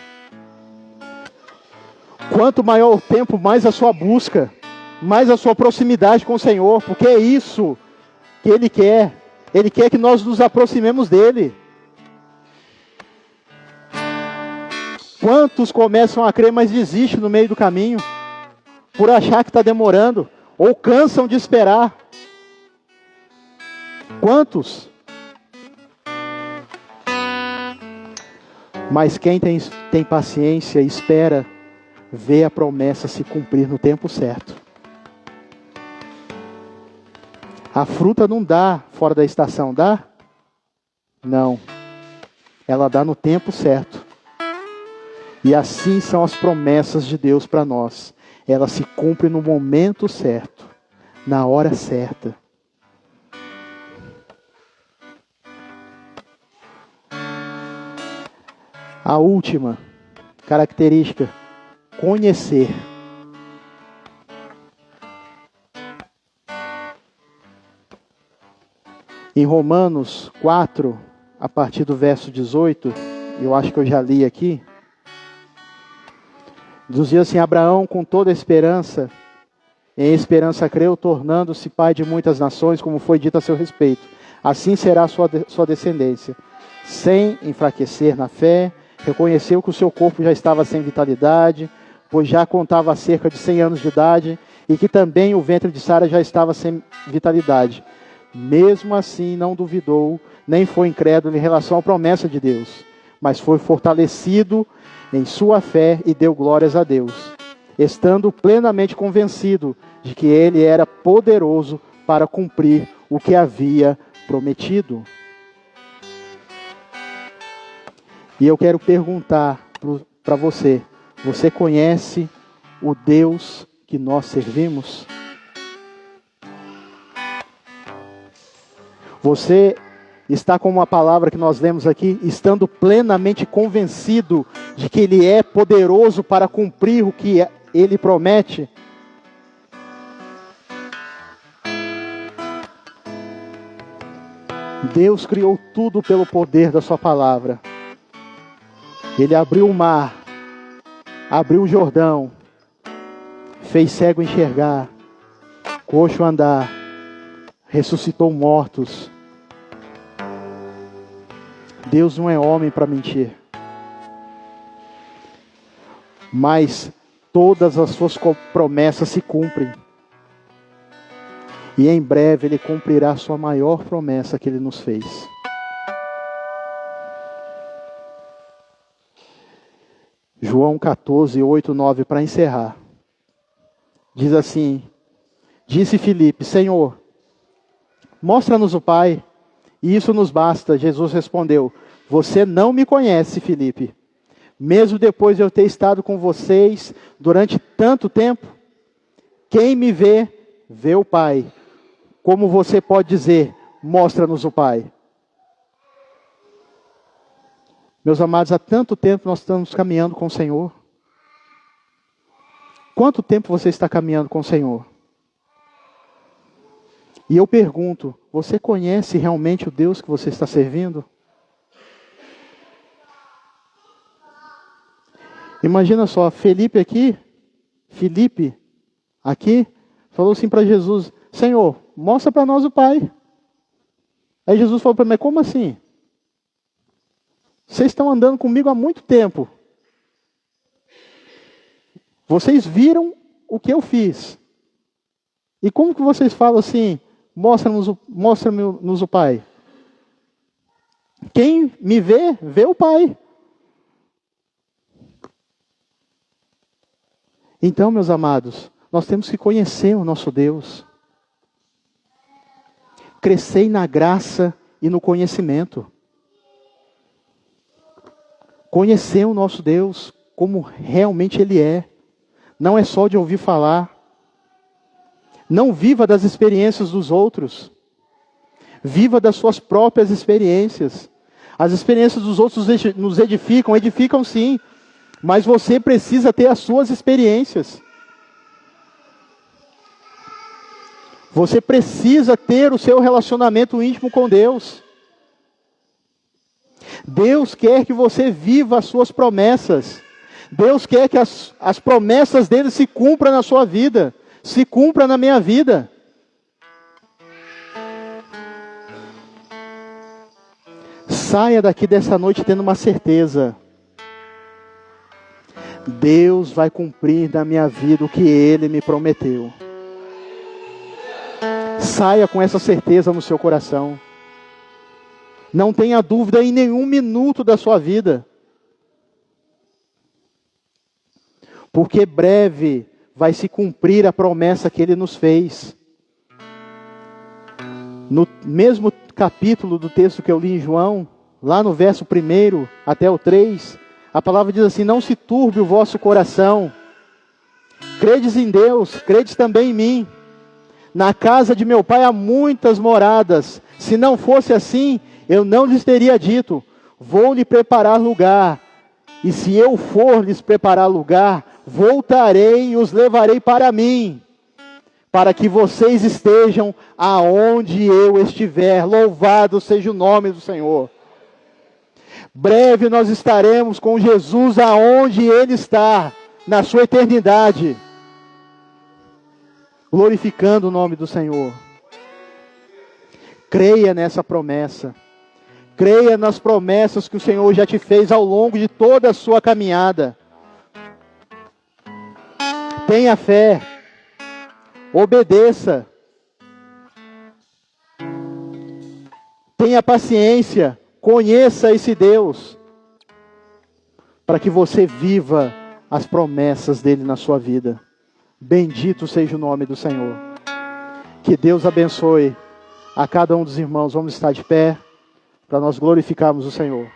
Quanto maior o tempo, mais a sua busca, mais a sua proximidade com o Senhor, porque é isso que Ele quer. Ele quer que nós nos aproximemos dEle. Quantos começam a crer, mas desistem no meio do caminho, por achar que está demorando, ou cansam de esperar? Quantos? Mas quem tem paciência e espera, vê a promessa se cumprir no tempo certo. A fruta não dá fora da estação, dá? Não. Ela dá no tempo certo. E assim são as promessas de Deus para nós. Elas se cumprem no momento certo, na hora certa. A última característica, conhecer. Em Romanos 4, a partir do verso 18, eu acho que eu já li aqui, dizia assim: Abraão, com toda a esperança, em esperança creu, tornando-se pai de muitas nações, como foi dito a seu respeito. Assim será a sua descendência. Sem enfraquecer na fé, reconheceu que o seu corpo já estava sem vitalidade, pois já contava cerca de 100 anos de idade, e que também o ventre de Sara já estava sem vitalidade. Mesmo assim não duvidou, nem foi incrédulo em relação à promessa de Deus, mas foi fortalecido em sua fé e deu glórias a Deus, estando plenamente convencido de que Ele era poderoso para cumprir o que havia prometido. E eu quero perguntar para você: você conhece o Deus que nós servimos? Você está com uma palavra que nós lemos aqui, estando plenamente convencido de que Ele é poderoso para cumprir o que Ele promete? Deus criou tudo pelo poder da sua palavra. Ele abriu o mar, abriu o Jordão, fez cego enxergar, coxo andar, ressuscitou mortos. Deus não é homem para mentir. Mas todas as suas promessas se cumprem. E em breve Ele cumprirá a sua maior promessa que Ele nos fez. João 14, 8, 9, para encerrar. Diz assim: disse Filipe: Senhor, mostra-nos o Pai, e isso nos basta. Jesus respondeu: você não me conhece, Filipe, mesmo depois de eu ter estado com vocês durante tanto tempo. Quem me vê, vê o Pai. Como você pode dizer, mostra-nos o Pai? Meus amados, há tanto tempo nós estamos caminhando com o Senhor. Quanto tempo você está caminhando com o Senhor? E eu pergunto, você conhece realmente o Deus que você está servindo? Imagina só, Felipe aqui, falou assim para Jesus: Senhor, mostra para nós o Pai. Aí Jesus falou para mim: mas como assim? Vocês estão andando comigo há muito tempo. Vocês viram o que eu fiz. E como que vocês falam assim: mostra-nos o Pai? Quem me vê, vê o Pai. Então, meus amados, nós temos que conhecer o nosso Deus. Crescei na graça e no conhecimento. Conhecer o nosso Deus como realmente Ele é. Não é só de ouvir falar. Não viva das experiências dos outros. Viva das suas próprias experiências. As experiências dos outros nos edificam sim. Mas você precisa ter as suas experiências. Você precisa ter o seu relacionamento íntimo com Deus. Deus quer que você viva as suas promessas. Deus quer que as promessas dele se cumpram na sua vida, se cumpram na minha vida. Saia daqui dessa noite tendo uma certeza. Deus vai cumprir na minha vida o que Ele me prometeu. Saia com essa certeza no seu coração. Não tenha dúvida em nenhum minuto da sua vida. Porque breve vai se cumprir a promessa que Ele nos fez. No mesmo capítulo do texto que eu li em João, lá no verso 1 até o 3, a palavra diz assim: não se turbe o vosso coração. Credes em Deus, credes também em mim. Na casa de meu pai há muitas moradas. Se não fosse assim, eu não lhes teria dito: vou lhe preparar lugar. E se eu for lhes preparar lugar, voltarei e os levarei para mim, para que vocês estejam aonde eu estiver. Louvado seja o nome do Senhor. Breve nós estaremos com Jesus aonde Ele está, na sua eternidade, glorificando o nome do Senhor. Creia nessa promessa. Creia nas promessas que o Senhor já te fez ao longo de toda a sua caminhada. Tenha fé. Obedeça. Tenha paciência. Conheça esse Deus, para que você viva as promessas dele na sua vida. Bendito seja o nome do Senhor. Que Deus abençoe a cada um dos irmãos. Vamos estar de pé para nós glorificarmos o Senhor.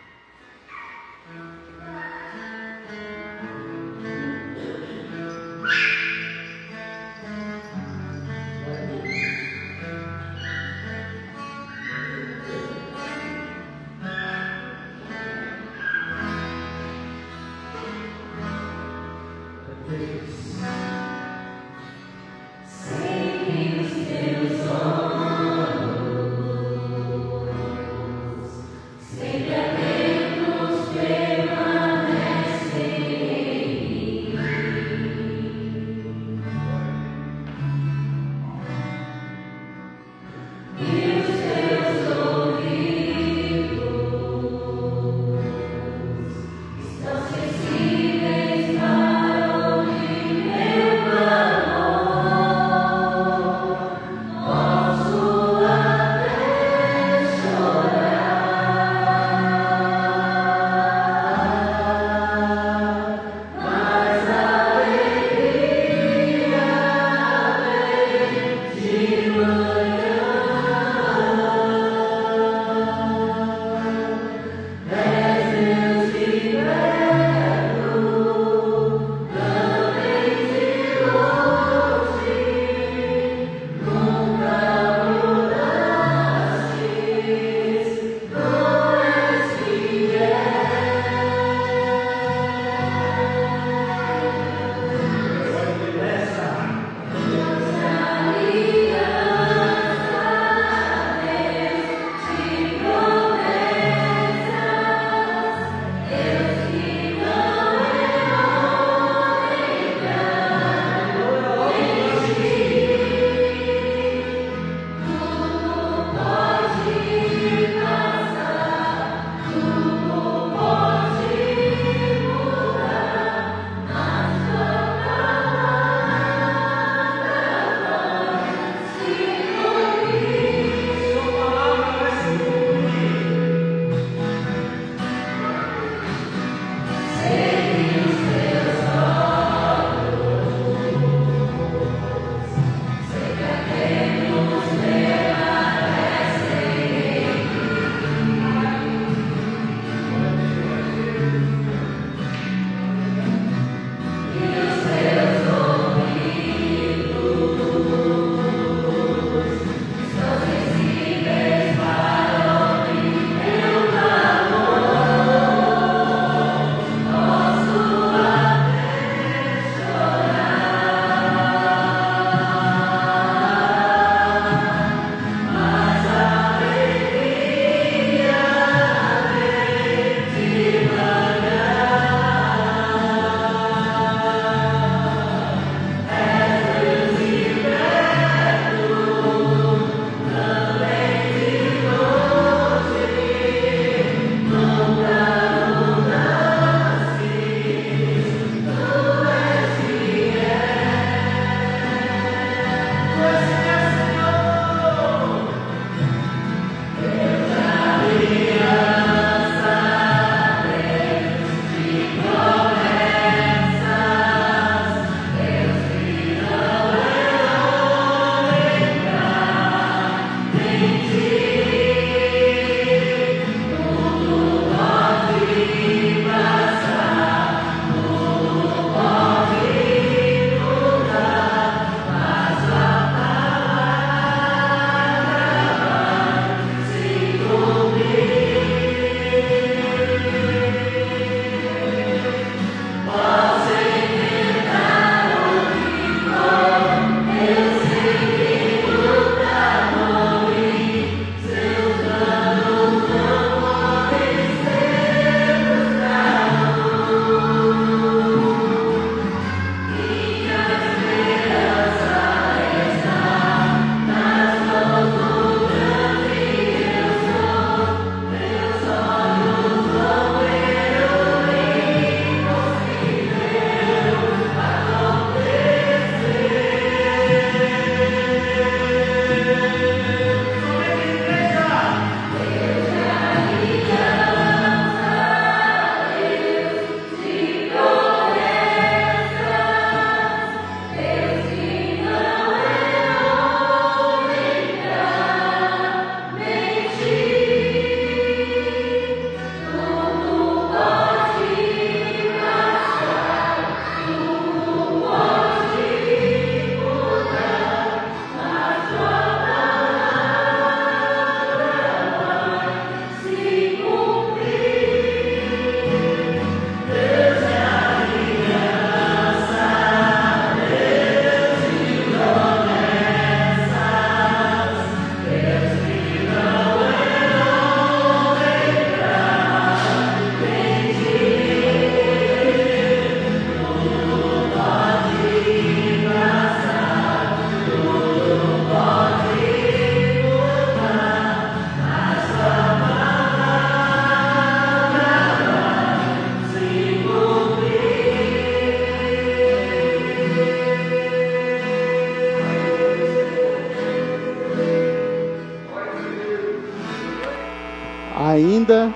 ainda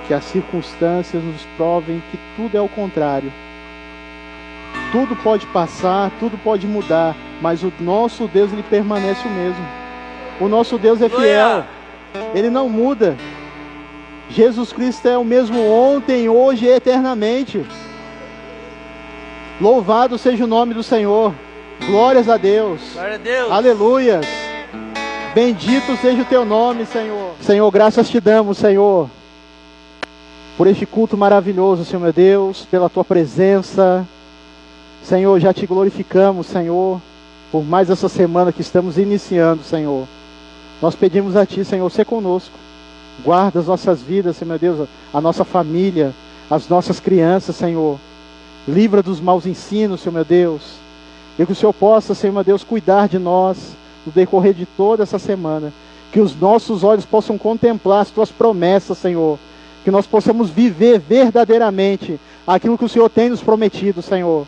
que as circunstâncias nos provem que tudo é o contrário. Tudo pode passar, tudo pode mudar, mas o nosso Deus, ele permanece o mesmo. O nosso Deus é fiel, ele não muda. Jesus Cristo é o mesmo ontem, hoje e eternamente. Louvado seja o nome do Senhor. Glórias a Deus.
Glória a Deus.
Aleluias. Bendito seja o teu nome, Senhor. Senhor, graças te damos, Senhor, por este culto maravilhoso, Senhor meu Deus, pela tua presença. Senhor, já te glorificamos, Senhor, por mais essa semana que estamos iniciando, Senhor. Nós pedimos a ti, Senhor, ser conosco. Guarda as nossas vidas, Senhor meu Deus, a nossa família, as nossas crianças, Senhor. Livra dos maus ensinos, Senhor meu Deus. E que o Senhor possa, Senhor meu Deus, cuidar de nós no decorrer de toda essa semana. Que os nossos olhos possam contemplar as tuas promessas, Senhor. Que nós possamos viver verdadeiramente aquilo que o Senhor tem nos prometido, Senhor.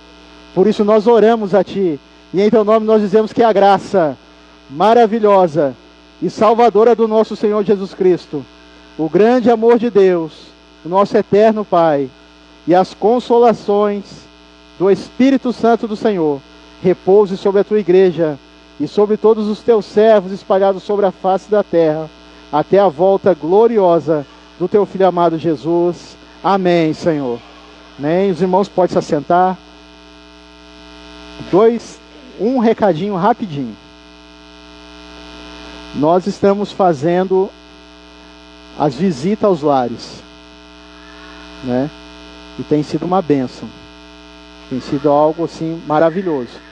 Por isso nós oramos a ti. E em teu nome nós dizemos que a graça maravilhosa e salvadora do nosso Senhor Jesus Cristo, o grande amor de Deus, o nosso eterno Pai, e as consolações do Espírito Santo do Senhor, repouse sobre a tua igreja e sobre todos os teus servos espalhados sobre a face da terra, até a volta gloriosa do teu Filho amado Jesus. Amém, Senhor. Amém. Os irmãos podem se assentar. Um recadinho rapidinho. Nós estamos fazendo as visitas aos lares, né? E tem sido uma bênção. Tem sido algo assim maravilhoso.